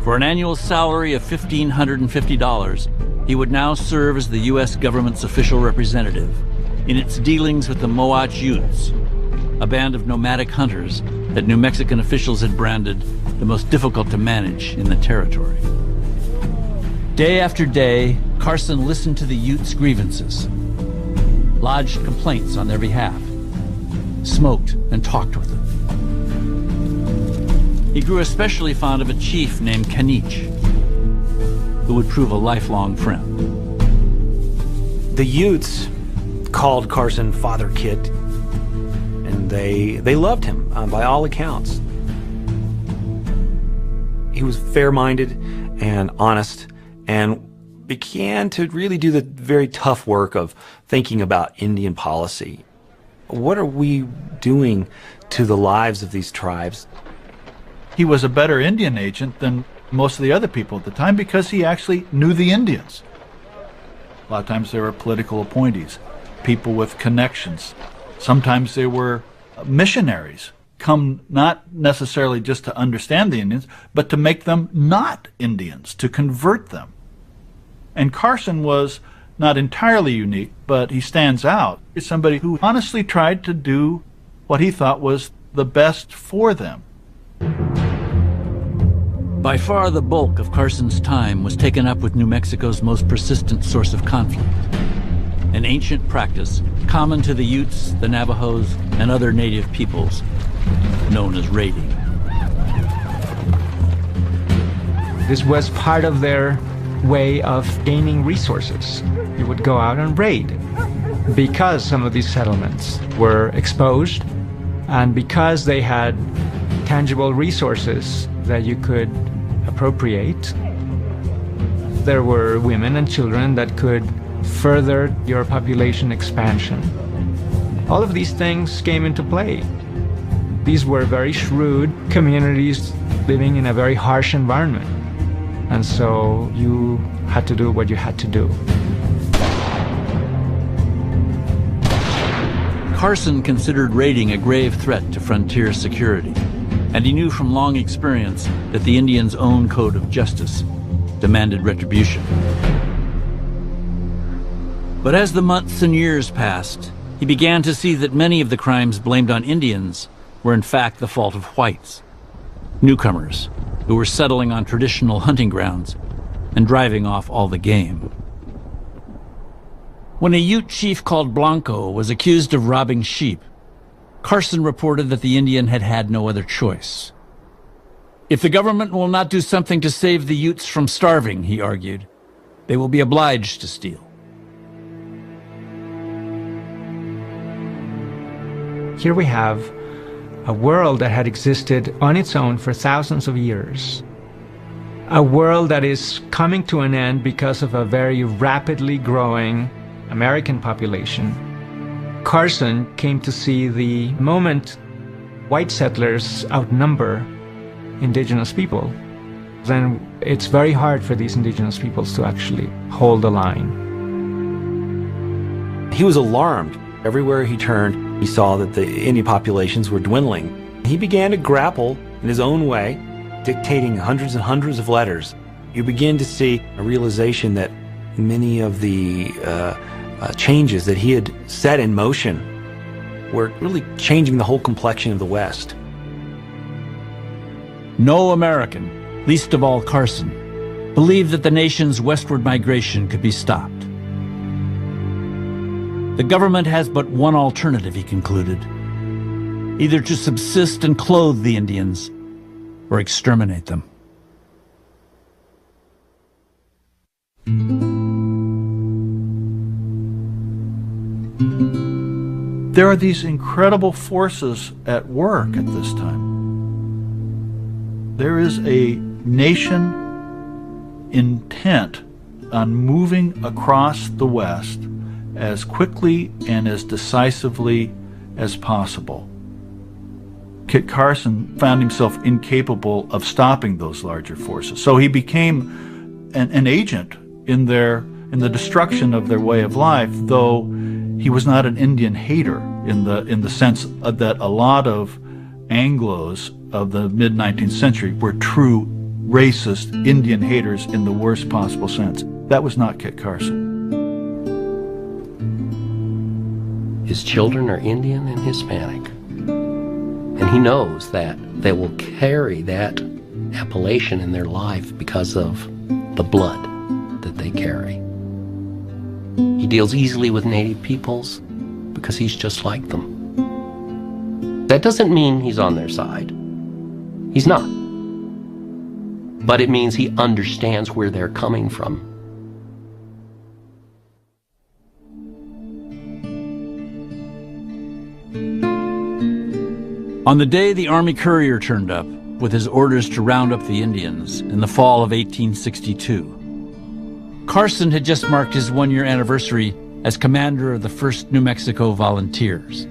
For an annual salary of $1,550, he would now serve as the U.S. government's official representative in its dealings with the Moach Utes, a band of nomadic hunters that New Mexican officials had branded the most difficult to manage in the territory. Day after day, Carson listened to the Utes' grievances, lodged complaints on their behalf, smoked and talked with them. He grew especially fond of a chief named Canich, who would prove a lifelong friend. The Utes called Carson Father Kit, and they loved him by all accounts. He was fair-minded and honest, and began to really do the very tough work of thinking about Indian policy. What are we doing to the lives of these tribes? He was a better Indian agent than most of the other people at the time because he actually knew the Indians. A lot of times they were political appointees, people with connections. Sometimes they were missionaries, come not necessarily just to understand the Indians, but to make them not Indians, to convert them. And Carson was not entirely unique, but he stands out as somebody who honestly tried to do what he thought was the best for them. By far the bulk of Carson's time was taken up with New Mexico's most persistent source of conflict, an ancient practice common to the Utes, the Navajos, and other native peoples, known as raiding. This was part of their way of gaining resources. You would go out and raid because some of these settlements were exposed and because they had tangible resources that you could appropriate. There were women and children that could further your population expansion. All of these things came into play. These were very shrewd communities living in a very harsh environment. And so you had to do what you had to do. Carson considered raiding a grave threat to frontier security, and he knew from long experience that the Indians' own code of justice demanded retribution. But as the months and years passed, he began to see that many of the crimes blamed on Indians were in fact the fault of whites, newcomers who were settling on traditional hunting grounds and driving off all the game. When a Ute chief called Blanco was accused of robbing sheep, Carson reported that the Indian had had no other choice. If the government will not do something to save the Utes from starving, he argued, they will be obliged to steal. Here we have a world that had existed on its own for thousands of years. A world that is coming to an end because of a very rapidly growing American population. Carson came to see the moment white settlers outnumber indigenous people, then it's very hard for these indigenous peoples to actually hold the line. He was alarmed. Everywhere he turned, he saw that the Indian populations were dwindling. He began to grapple in his own way, dictating hundreds and hundreds of letters. You begin to see a realization that many of the changes that he had set in motion were really changing the whole complexion of the West. No American, least of all Carson, believed that the nation's westward migration could be stopped. The government has but one alternative, he concluded, either to subsist and clothe the Indians or exterminate them. There are these incredible forces at work at this time. There is a nation intent on moving across the West as quickly and as decisively as possible. Kit Carson found himself incapable of stopping those larger forces. So he became an agent in the destruction of their way of life, though he was not an Indian hater in the sense that a lot of Anglos of the mid-19th century were true racist Indian haters in the worst possible sense. That was not Kit Carson. His children are Indian and Hispanic. And he knows that they will carry that appellation in their life because of the blood that they carry. He deals easily with native peoples because he's just like them. That doesn't mean he's on their side. He's not. But it means he understands where they're coming from. On the day the Army courier turned up with his orders to round up the Indians in the fall of 1862, Carson had just marked his one-year anniversary as commander of the 1st New Mexico Volunteers.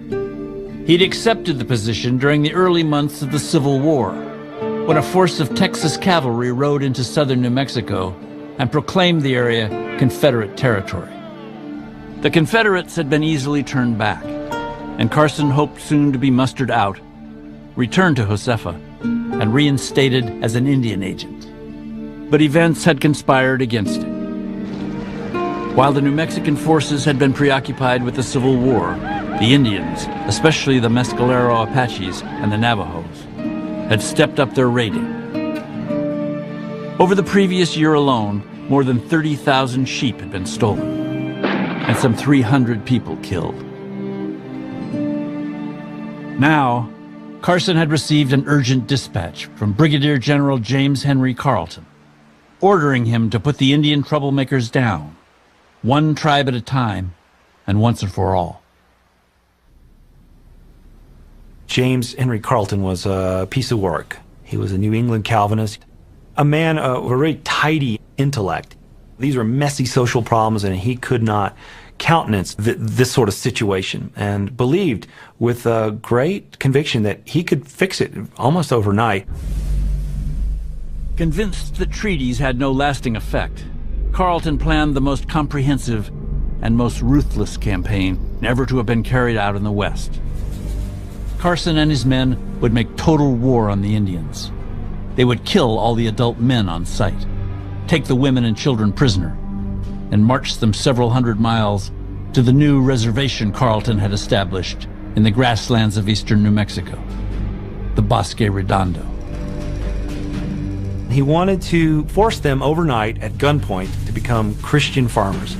He'd accepted the position during the early months of the Civil War, when a force of Texas cavalry rode into southern New Mexico and proclaimed the area Confederate territory. The Confederates had been easily turned back, and Carson hoped soon to be mustered out, returned to Josefa, and reinstated as an Indian agent. But events had conspired against him. While the New Mexican forces had been preoccupied with the Civil War, the Indians, especially the Mescalero Apaches and the Navajos, had stepped up their raiding. Over the previous year alone, more than 30,000 sheep had been stolen, and some 300 people killed. Now, Carson had received an urgent dispatch from Brigadier General James Henry Carleton, ordering him to put the Indian troublemakers down, one tribe at a time, and once and for all. James Henry Carleton was a piece of work. He was a New England Calvinist, a man of a very tidy intellect. These were messy social problems, and he could not countenance this sort of situation, and believed with a great conviction that he could fix it almost overnight. Convinced that treaties had no lasting effect, Carleton planned the most comprehensive and most ruthless campaign ever to have been carried out in the West. Carson and his men would make total war on the Indians. They would kill all the adult men on sight, take the women and children prisoner, and march them several hundred miles to the new reservation Carleton had established in the grasslands of eastern New Mexico, the Bosque Redondo. He wanted to force them overnight at gunpoint to become Christian farmers.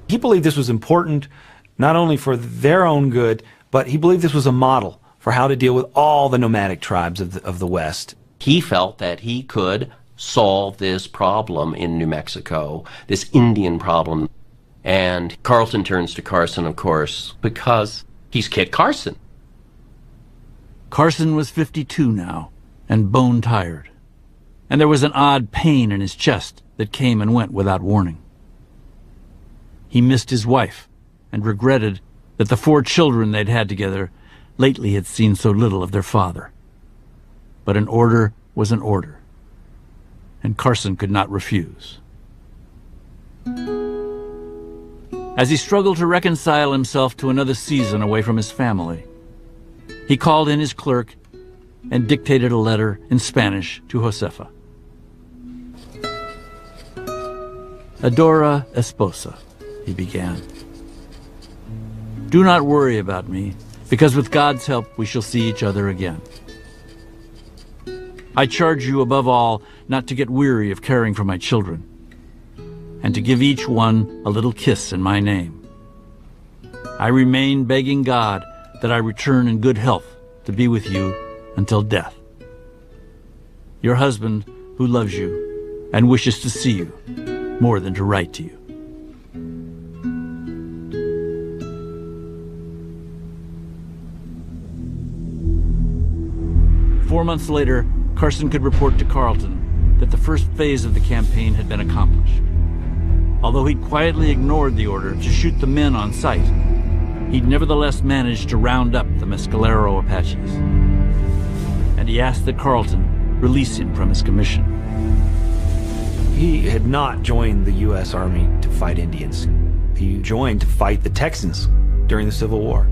He believed this was important not only for their own good, but he believed this was a model for how to deal with all the nomadic tribes of the West. He felt that he could solve this problem in New Mexico, this Indian problem. And Carleton turns to Carson, of course, because he's Kit Carson. Carson was 52 now, and bone-tired. And there was an odd pain in his chest that came and went without warning. He missed his wife, and regretted that the 4 children they'd had together lately had seen so little of their father. But an order was an order, and Carson could not refuse. As he struggled to reconcile himself to another season away from his family, he called in his clerk and dictated a letter in Spanish to Josefa. Adora esposa, he began. Do not worry about me, because with God's help we shall see each other again. I charge you above all not to get weary of caring for my children, and to give each one a little kiss in my name. I remain begging God that I return in good health to be with you until death. Your husband, who loves you and wishes to see you more than to write to you. Four months later, Carson could report to Carleton that the first phase of the campaign had been accomplished. Although he'd quietly ignored the order to shoot the men on sight, he'd nevertheless managed to round up the Mescalero Apaches. And he asked that Carleton release him from his commission. He had not joined the U.S. Army to fight Indians. He joined to fight the Texans during the Civil War.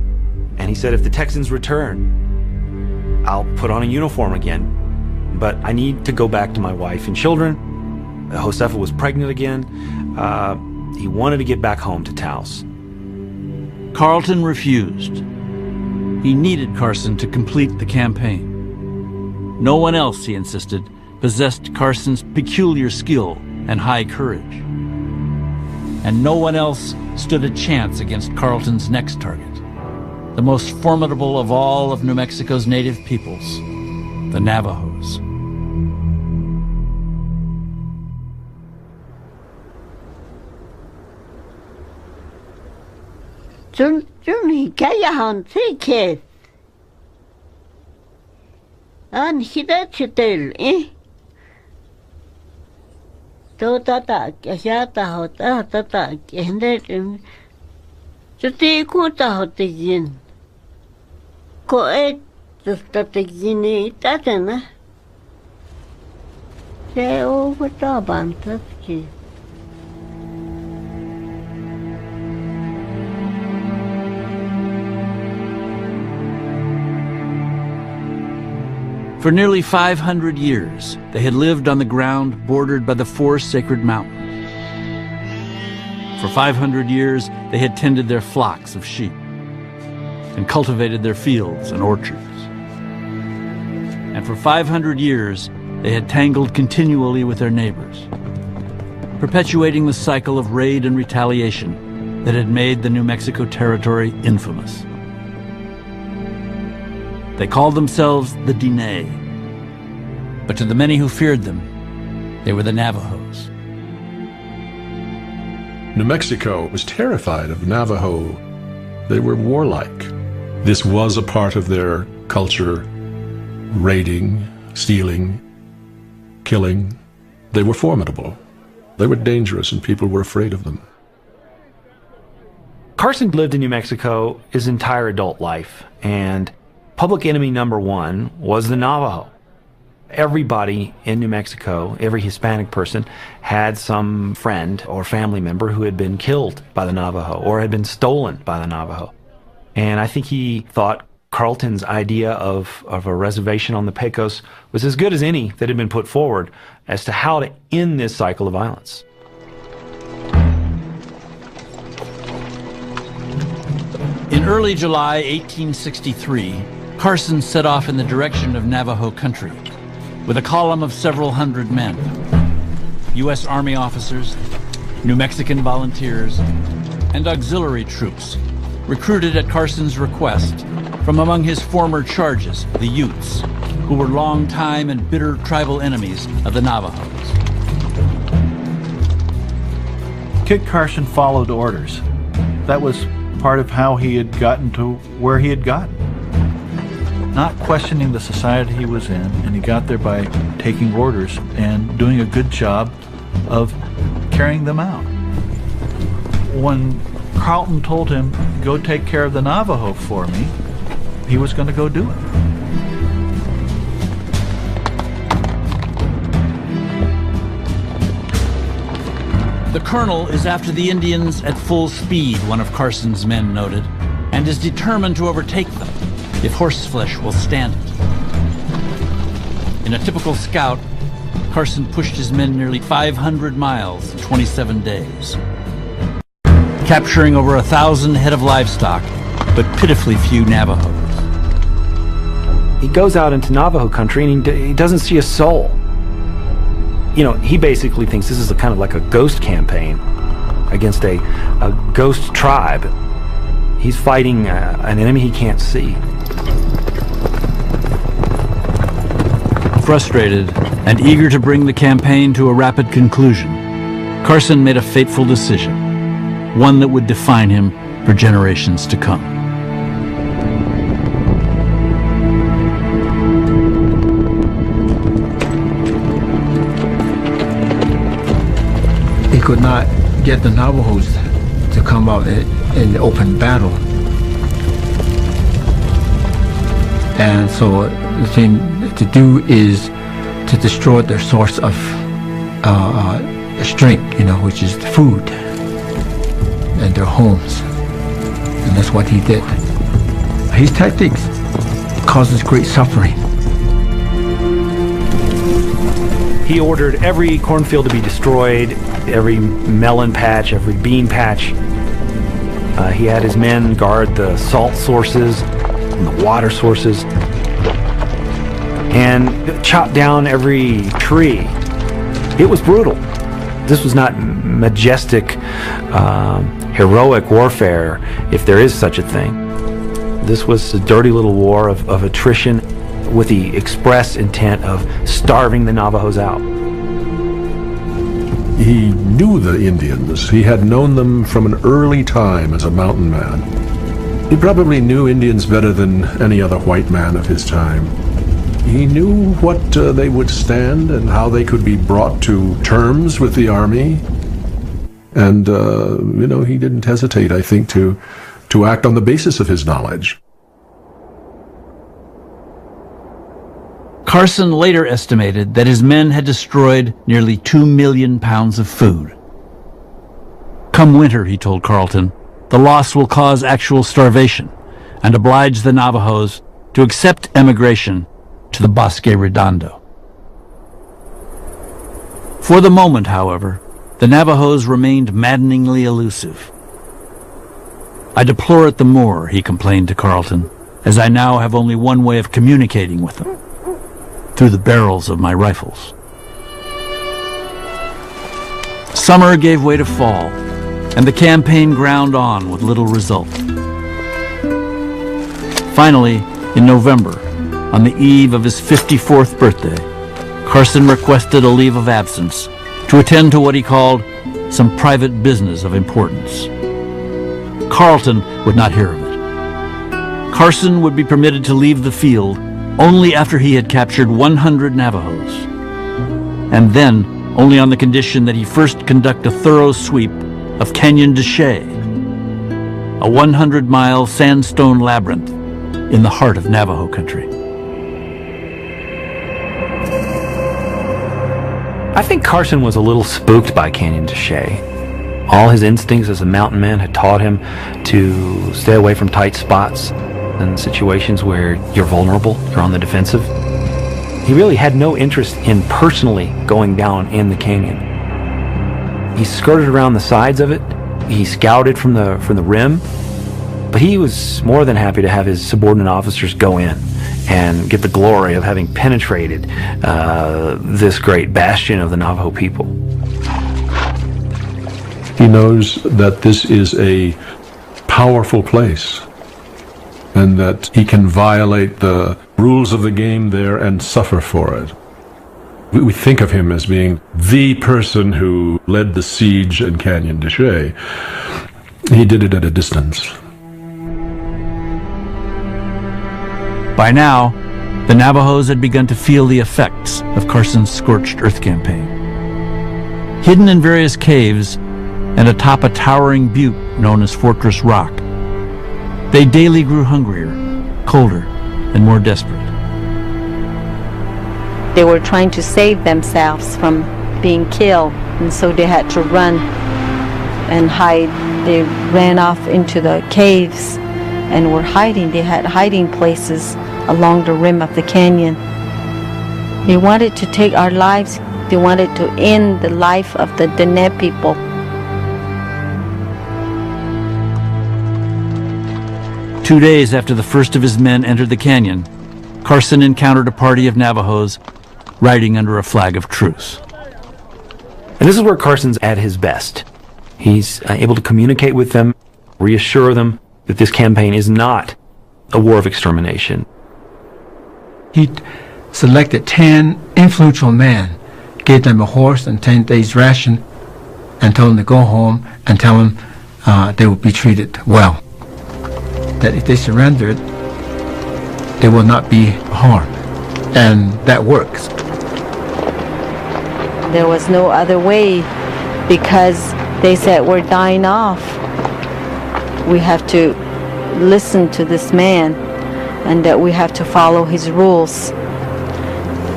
And he said, if the Texans return, I'll put on a uniform again. But I need to go back to my wife and children. Josefa was pregnant again. He wanted to get back home to Taos. Carleton refused. He needed Carson to complete the campaign. No one else, he insisted, possessed Carson's peculiar skill and high courage. And no one else stood a chance against Carleton's next target, the most formidable of all of New Mexico's native peoples, the Navajos. چون حکایه هانسی که آن شده چطور تو تاتا کشاتا ہوتا تاتا کہندے چطور کوتا ہوتے جن کو ایک تستا تجینی تاتا نا سے او بتا بانتس کی For nearly 500 years, they had lived on the ground bordered by the 4 sacred mountains. For 500 years, they had tended their flocks of sheep and cultivated their fields and orchards. And for 500 years, they had tangled continually with their neighbors, perpetuating the cycle of raid and retaliation that had made the New Mexico territory infamous. They called themselves the Diné, but to the many who feared them, they were the Navajos. New Mexico was terrified of Navajo. They were warlike. This was a part of their culture, raiding, stealing, killing. They were formidable. They were dangerous, and people were afraid of them. Carson lived in New Mexico his entire adult life, and public enemy number 1 was the Navajo. Everybody in New Mexico, every Hispanic person, had some friend or family member who had been killed by the Navajo or had been stolen by the Navajo. And I think he thought Carleton's idea of a reservation on the Pecos was as good as any that had been put forward as to how to end this cycle of violence. In early July 1863, Carson set off in the direction of Navajo country with a column of several hundred men. U.S. Army officers, New Mexican volunteers, and auxiliary troops recruited at Carson's request from among his former charges, the Utes, who were long-time and bitter tribal enemies of the Navajos. Kit Carson followed orders. That was part of how he had gotten to where he had gotten. Not questioning the society he was in, and he got there by taking orders and doing a good job of carrying them out. When Carleton told him, go take care of the Navajo for me, he was going to go do it. The colonel is after the Indians at full speed, one of Carson's men noted, and is determined to overtake them if horseflesh will stand it. In a typical scout, Carson pushed his men nearly 500 miles in 27 days, capturing over 1,000 head of livestock, but pitifully few Navajos. He goes out into Navajo country and he doesn't see a soul. You know, he basically thinks this is kind of like a ghost campaign against a ghost tribe. He's fighting an enemy he can't see. Frustrated and eager to bring the campaign to a rapid conclusion, Carson made a fateful decision, one that would define him for generations to come. He could not get the Navajos to come out in open battle. And so the thing to do is to destroy their source of strength, which is food and their homes. And that's what he did. His tactics causes great suffering. He ordered every cornfield to be destroyed, every melon patch, every bean patch. He had his men guard the salt sources and the water sources, and chop down every tree. It was brutal. This was not majestic, heroic warfare, if there is such a thing. This was a dirty little war of attrition with the express intent of starving the Navajos out. He knew the Indians. He had known them from an early time as a mountain man. He probably knew Indians better than any other white man of his time. He knew what they would stand and how they could be brought to terms with the army. And, he didn't hesitate, I think, to act on the basis of his knowledge. Carson later estimated that his men had destroyed nearly 2 million pounds of food. Come winter, he told Carleton, the loss will cause actual starvation and oblige the Navajos to accept emigration to the Bosque Redondo. For the moment, however, the Navajos remained maddeningly elusive. I deplore it the more, he complained to Carleton, as I now have only one way of communicating with them, through the barrels of my rifles. Summer gave way to fall, and the campaign ground on with little result. Finally, in November, on the eve of his 54th birthday, Carson requested a leave of absence to attend to what he called some private business of importance. Carleton would not hear of it. Carson would be permitted to leave the field only after he had captured 100 Navajos, and then only on the condition that he first conduct a thorough sweep of Canyon de Chelly, a 100-mile sandstone labyrinth in the heart of Navajo country. I think Carson was a little spooked by Canyon de Chelly. All his instincts as a mountain man had taught him to stay away from tight spots and situations where you're vulnerable, you're on the defensive. He really had no interest in personally going down in the canyon. He skirted around the sides of it. He scouted from the rim, but he was more than happy to have his subordinate officers go in and get the glory of having penetrated this great bastion of the Navajo people. He knows that this is a powerful place and that he can violate the rules of the game there and suffer for it. We think of him as being the person who led the siege in Canyon de Chelly. He did it at a distance. By now, the Navajos had begun to feel the effects of Carson's scorched earth campaign. Hidden in various caves and atop a towering butte known as Fortress Rock, they daily grew hungrier, colder, and more desperate. They were trying to save themselves from being killed, and so they had to run and hide. They ran off into the caves and were hiding. They had hiding places along the rim of the canyon. They wanted to take our lives. They wanted to end the life of the Dene people. Two days after the first of his men entered the canyon, Carson encountered a party of Navajos riding under a flag of truce. And this is where Carson's at his best. He's able to communicate with them, reassure them that this campaign is not a war of extermination. He selected 10 influential men, gave them a horse and 10 days' ration, and told them to go home and tell them they would be treated well. That if they surrendered, they will not be harmed. And that works. There was no other way, because they said, we're dying off. We have to listen to this man, and that we have to follow his rules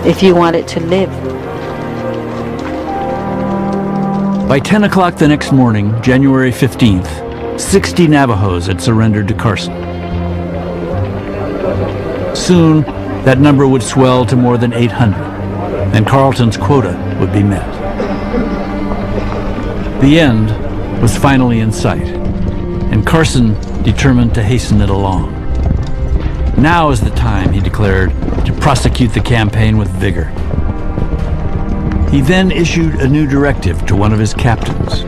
if you wanted to live. By 10 o'clock the next morning, January 15th, 60 Navajos had surrendered to Carson. Soon, that number would swell to more than 800, and Carleton's quota would be met. The end was finally in sight, and Carson determined to hasten it along. Now is the time, he declared, to prosecute the campaign with vigor. He then issued a new directive to one of his captains,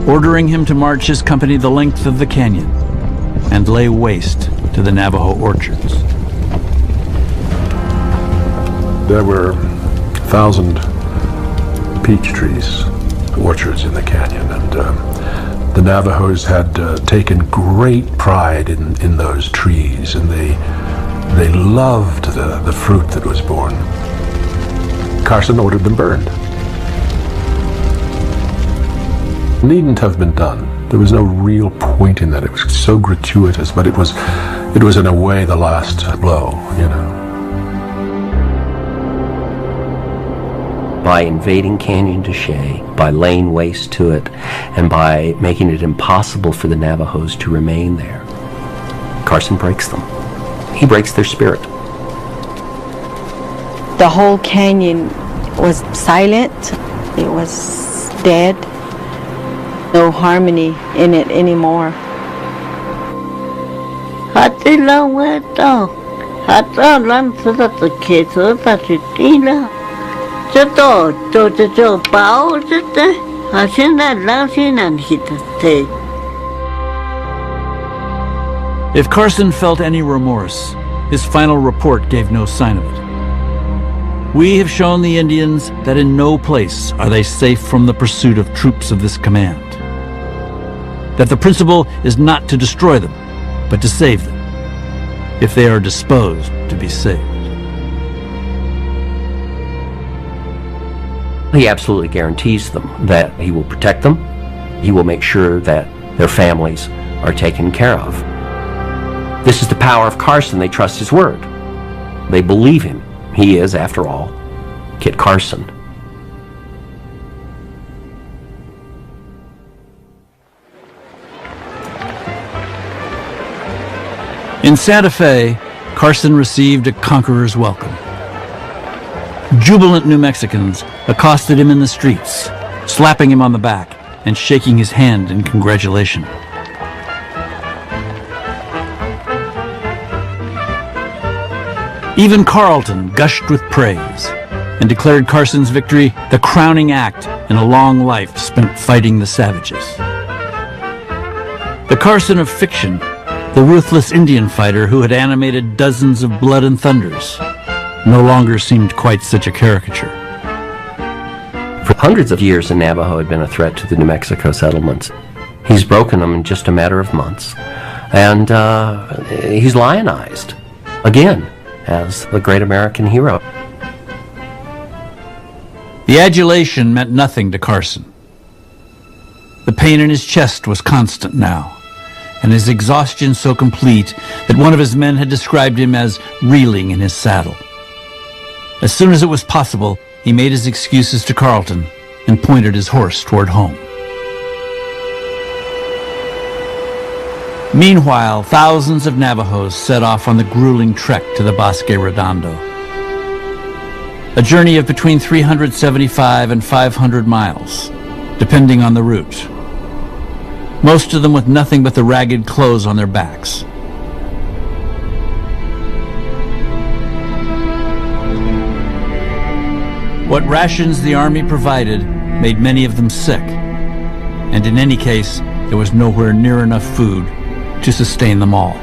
ordering him to march his company the length of the canyon and lay waste to the Navajo orchards. There were 1,000 peach trees, orchards in the canyon, and the Navajos had taken great pride in those trees, and they loved the fruit that was born. Carson ordered them burned. Needn't have been done. There was no real point in that. It was so gratuitous, but it was in a way the last blow, you know. By invading Canyon de Chelly, by laying waste to it, and by making it impossible for the Navajos to remain there, Carson breaks them. He breaks their spirit. The whole canyon was silent. It was dead. No harmony in it anymore. If Carson felt any remorse, his final report gave no sign of it. We have shown the Indians that in no place are they safe from the pursuit of troops of this command. That the principle is not to destroy them, but to save them, if they are disposed to be saved. He absolutely guarantees them that he will protect them. He will make sure that their families are taken care of. This is the power of Carson. They trust his word. They believe him. He is, after all, Kit Carson. In Santa Fe, Carson received a conqueror's welcome. Jubilant New Mexicans accosted him in the streets, slapping him on the back and shaking his hand in congratulation. Even Carleton gushed with praise and declared Carson's victory the crowning act in a long life spent fighting the savages. The Carson of fiction, the ruthless Indian fighter who had animated dozens of Blood and Thunders, no longer seemed quite such a caricature. For hundreds of years, the Navajo had been a threat to the New Mexico settlements. He's broken them in just a matter of months. And he's lionized, again, as the great American hero. The adulation meant nothing to Carson. The pain in his chest was constant now, and his exhaustion so complete that one of his men had described him as reeling in his saddle. As soon as it was possible, he made his excuses to Carleton and pointed his horse toward home. Meanwhile, thousands of Navajos set off on the grueling trek to the Bosque Redondo. A journey of between 375 and 500 miles, depending on the route. Most of them with nothing but the ragged clothes on their backs. What rations the army provided made many of them sick, and in any case, there was nowhere near enough food to sustain them all.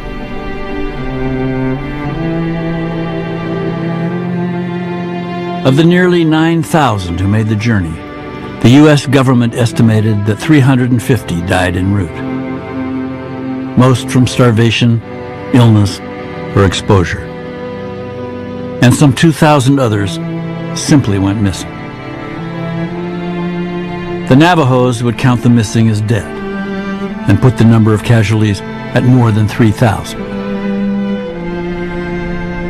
Of the nearly 9,000 who made the journey, the U.S. government estimated that 350 died en route, most from starvation, illness, or exposure. And some 2,000 others simply went missing. The Navajos would count the missing as dead and put the number of casualties at more than 3,000.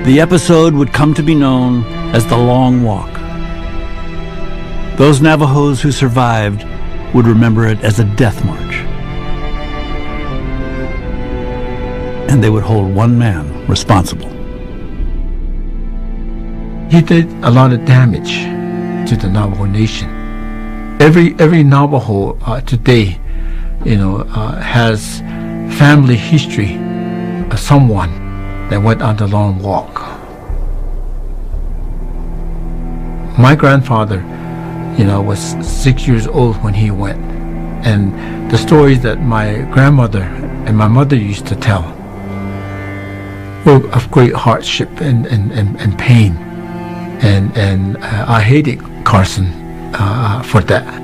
The episode would come to be known as the Long Walk. Those Navajos who survived would remember it as a death march. And they would hold one man responsible. He did a lot of damage to the Navajo Nation. Every Navajo today, has family history of someone that went on the Long Walk. My grandfather, was 6 years old when he went, and the stories that my grandmother and my mother used to tell were of great hardship and pain. And I hated Carson for that.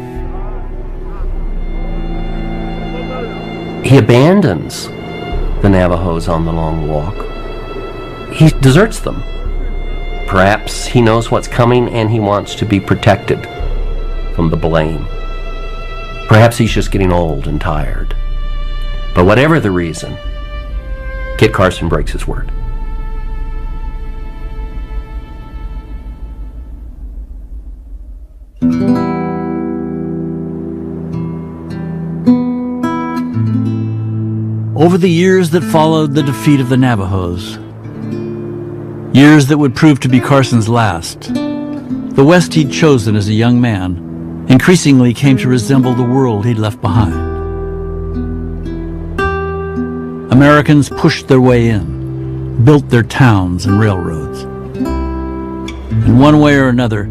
He abandons the Navajos on the Long Walk. He deserts them. Perhaps he knows what's coming and he wants to be protected from the blame. Perhaps he's just getting old and tired. But whatever the reason, Kit Carson breaks his word. Over the years that followed the defeat of the Navajos, years that would prove to be Carson's last, the West he'd chosen as a young man increasingly came to resemble the world he'd left behind. Americans pushed their way in, built their towns and railroads. In one way or another,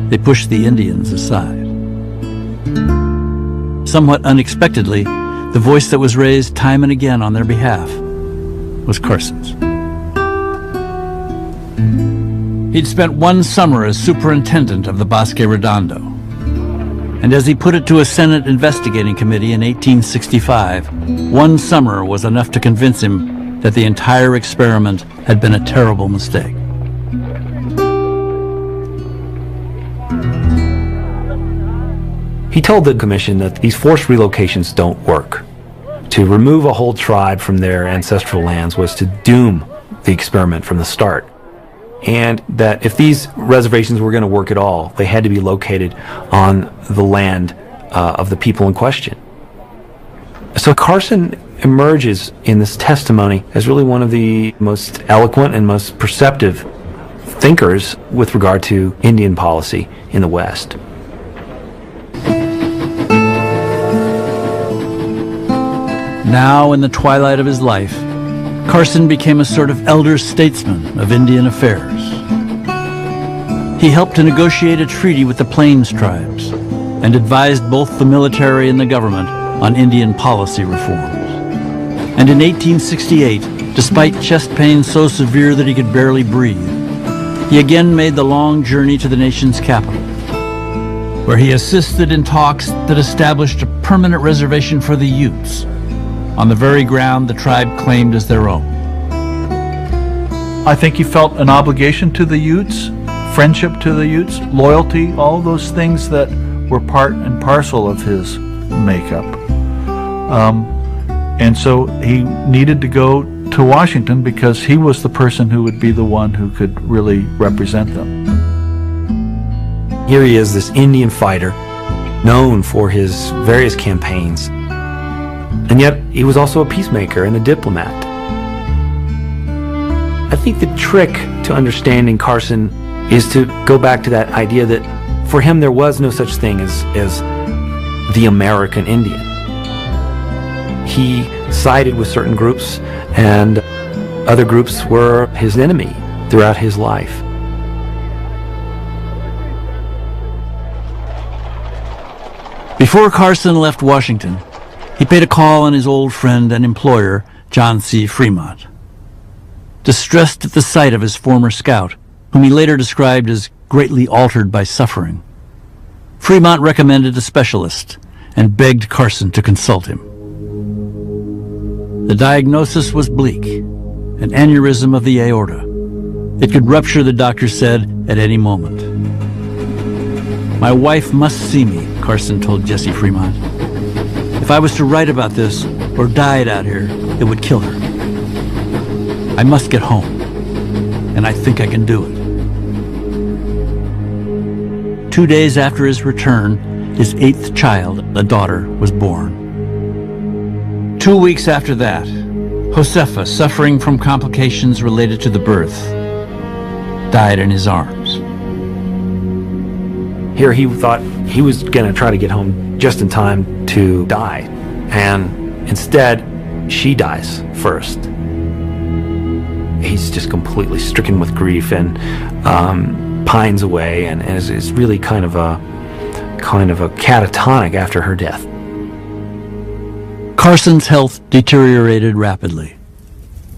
they pushed the Indians aside. Somewhat unexpectedly, the voice that was raised time and again on their behalf was Carson's. He'd spent one summer as superintendent of the Bosque Redondo, and as he put it to a Senate investigating committee in 1865, one summer was enough to convince him that the entire experiment had been a terrible mistake. He told the commission that these forced relocations don't work. To remove a whole tribe from their ancestral lands was to doom the experiment from the start. And that if these reservations were going to work at all, they had to be located on the land of the people in question. So Carson emerges in this testimony as really one of the most eloquent and most perceptive thinkers with regard to Indian policy in the West. Now, in the twilight of his life, Carson became a sort of elder statesman of Indian affairs. He helped to negotiate a treaty with the Plains tribes and advised both the military and the government on Indian policy reforms. And in 1868, despite chest pain so severe that he could barely breathe, he again made the long journey to the nation's capital, where he assisted in talks that established a permanent reservation for the Utes on the very ground the tribe claimed as their own. I think he felt an obligation to the Utes, friendship to the Utes, loyalty, all those things that were part and parcel of his makeup. And so he needed to go to Washington because he was the person who would be the one who could really represent them. Here he is, this Indian fighter, known for his various campaigns. And yet, he was also a peacemaker and a diplomat. I think the trick to understanding Carson is to go back to that idea that for him there was no such thing as the American Indian. He sided with certain groups, and other groups were his enemy throughout his life. Before Carson left Washington, he paid a call on his old friend and employer, John C. Fremont. Distressed at the sight of his former scout, whom he later described as greatly altered by suffering, Fremont recommended a specialist and begged Carson to consult him. The diagnosis was bleak, an aneurysm of the aorta. It could rupture, the doctor said, at any moment. "My wife must see me," Carson told Jesse Fremont. "If I was to write about this or died out here, it would kill her. I must get home, and I think I can do it." 2 days after his return, his 8th child, a daughter, was born. 2 weeks after that, Josefa, suffering from complications related to the birth, died in his arms. Here he thought he was going to try to get home just in time to die, and instead she dies first. He's just completely stricken with grief and pines away, and is really kind of a catatonic after her death. Carson's health deteriorated rapidly.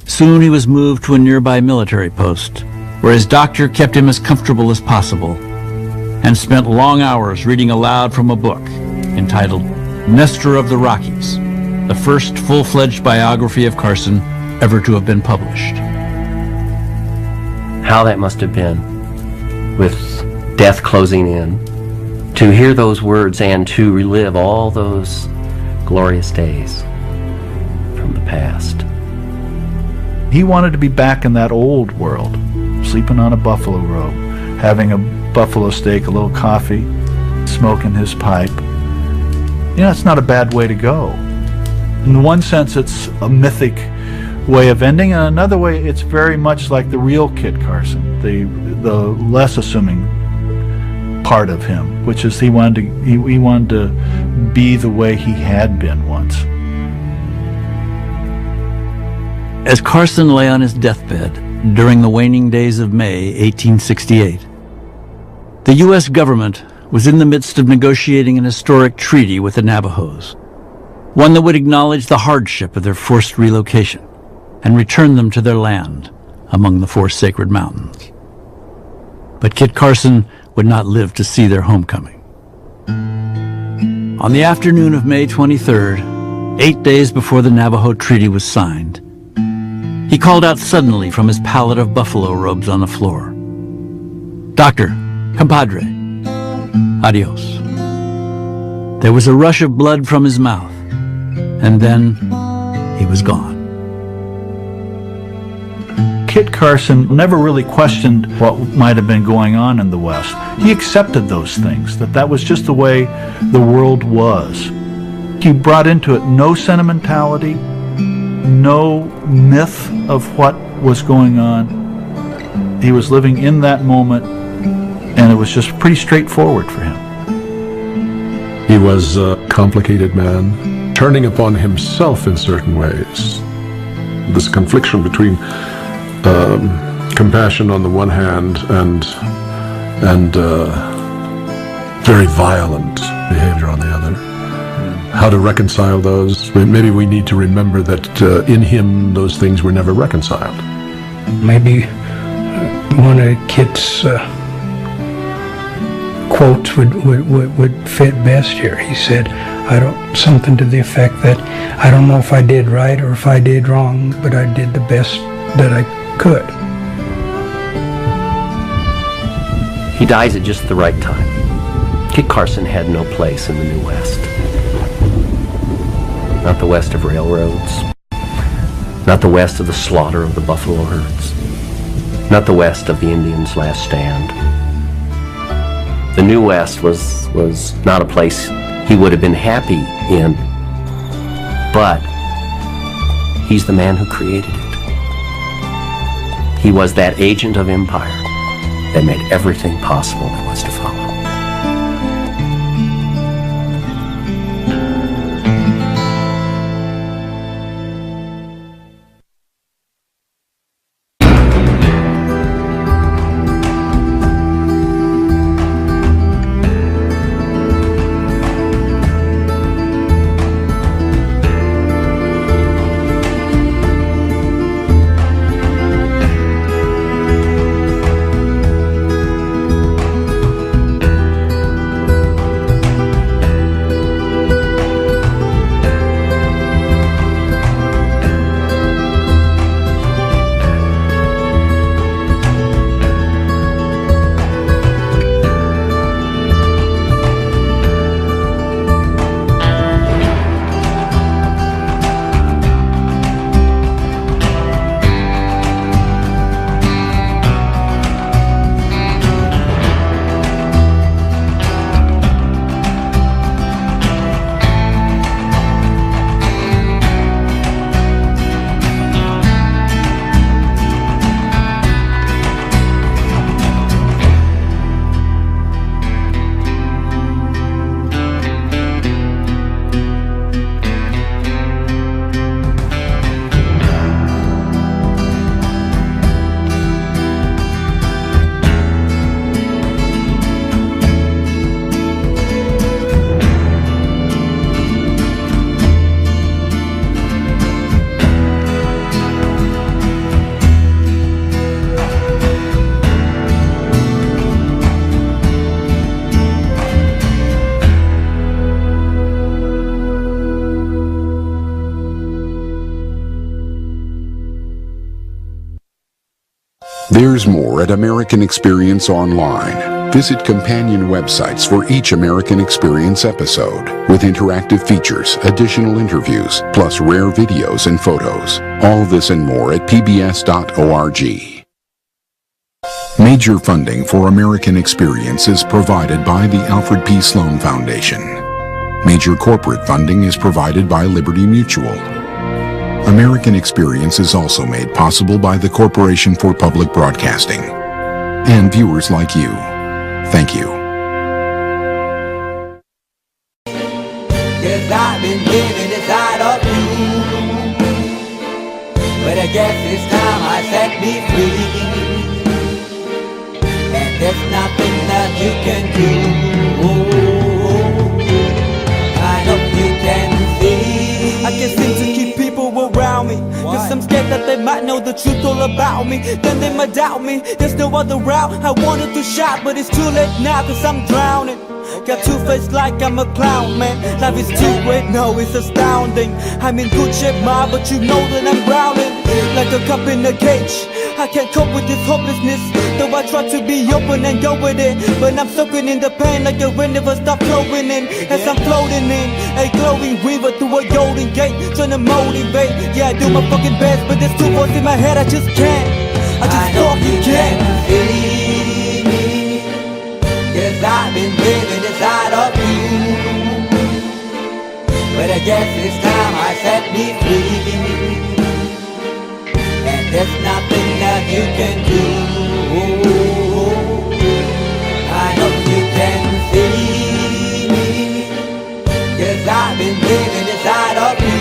Soon he was moved to a nearby military post, where his doctor kept him as comfortable as possible and spent long hours reading aloud from a book entitled Nestor of the Rockies, the first full-fledged biography of Carson ever to have been published. How that must have been, with death closing in, to hear those words and to relive all those glorious days from the past. He wanted to be back in that old world, sleeping on a buffalo robe, having a buffalo steak, a little coffee, smoking his pipe. You know, it's not a bad way to go. In one sense, it's a mythic way of ending, and another way, it's very much like the real Kit Carson, the less assuming part of him, which is he wanted to be the way he had been once. As Carson lay on his deathbed during the waning days of May 1868, the U.S. government was in the midst of negotiating an historic treaty with the Navajos, one that would acknowledge the hardship of their forced relocation and return them to their land among the 4 sacred mountains. But Kit Carson would not live to see their homecoming. On the afternoon of May 23rd, 8 days before the Navajo Treaty was signed, he called out suddenly from his pallet of buffalo robes on the floor, "Doctor, compadre, adios." There was a rush of blood from his mouth, and then he was gone. Kit Carson never really questioned what might have been going on in the West. He accepted those things, that was just the way the world was. think he brought into it no sentimentality, no myth of what was going on. He was living in that moment, and it was just pretty straightforward for him. He was a complicated man, turning upon himself in certain ways. This confliction between compassion on the one hand and very violent behavior on the other. How to reconcile those? Maybe we need to remember that in him those things were never reconciled. Maybe one of Kit's quotes would fit best here. He said, something to the effect that, I don't know if I did right or if I did wrong, but I did the best that I could. He dies at just the right time. Kit Carson had no place in the New West. Not the west of railroads. Not the west of the slaughter of the buffalo herds. Not the west of the Indians' last stand. The New West was not a place he would have been happy in, but he's the man who created it. He was that agent of empire that made everything possible that was to follow. There's more at American Experience Online. Visit companion websites for each American Experience episode, with interactive features, additional interviews, plus rare videos and photos. All this and more at pbs.org. Major funding for American Experience is provided by the Alfred P. Sloan Foundation. Major corporate funding is provided by Liberty Mutual. American Experience is also made possible by the Corporation for Public Broadcasting and viewers like you. Thank you. Yes, I've been living inside of you, but I guess it's time I set me free, and there's nothing that you can do. I know you can see. I can't seem to keep people around me, cause I'm scared that they might know the truth all about me. Then they might doubt me. There's no other route. I wanted to shout, but it's too late now, cause I'm drowning. Got two-faced like I'm a clown, man. Life is too great, no, it's astounding. I'm in good shape, ma, but you know that I'm drowning like a cup in a cage. I can't cope with this hopelessness, though I try to be open and go with it, but I'm soaking in the pain like a rain never stop flowing in. As I'm floating in a glowing river through a golden gate, trying to motivate. Yeah, I do my fucking best, but there's two voices in my head, I just can't. I just fucking can't. Yes, I've been living inside of you, But I guess it's time I set me free. And there's nothing that you can do. I hope you can see me, 'cause I've been living inside of you.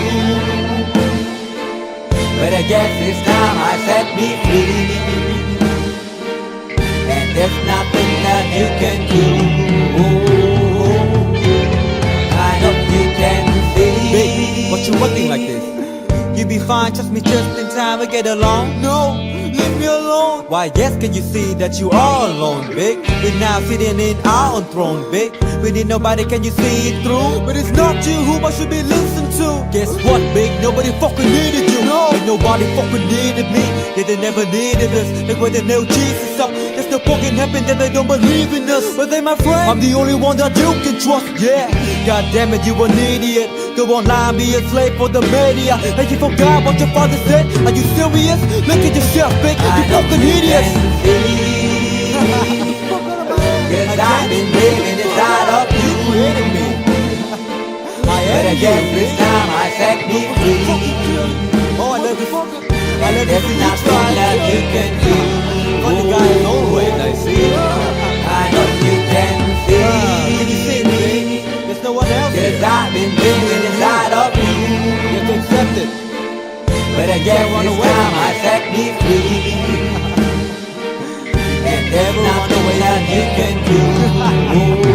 But I guess it's time I set me free. And there's nothing that you can do. I hope you can see. Babe, what you working like this? You be fine, trust me, just in time we get along. No, leave me alone. Why, yes, can you see that you are alone, big? We're now sitting in our own throne, big. We need nobody, can you see it through? But it's not you who I should be listening to. Guess what, big? Nobody fucking needed you. No, and nobody fucking needed me. Yeah, they never needed us. Like when they nailed Jesus up, there's no fucking heaven that they don't believe in us. But they my friend, I'm the only one that you can trust. Yeah, god damn it, you an idiot. Go online, be a slave for the media. And you forgot what your father said. Are you serious? Look at yourself, big. You fucking idiot. Cause I've been living inside of you. But I guess this time I set me free. Oh, I love you. There's nothing that you can do. Funny guy is always I see. I know you can see. Can you see me? There's no one else. Cause I've been living inside of you. You have to accept it. But I guess this time I set me free. And there's nothing that you can do.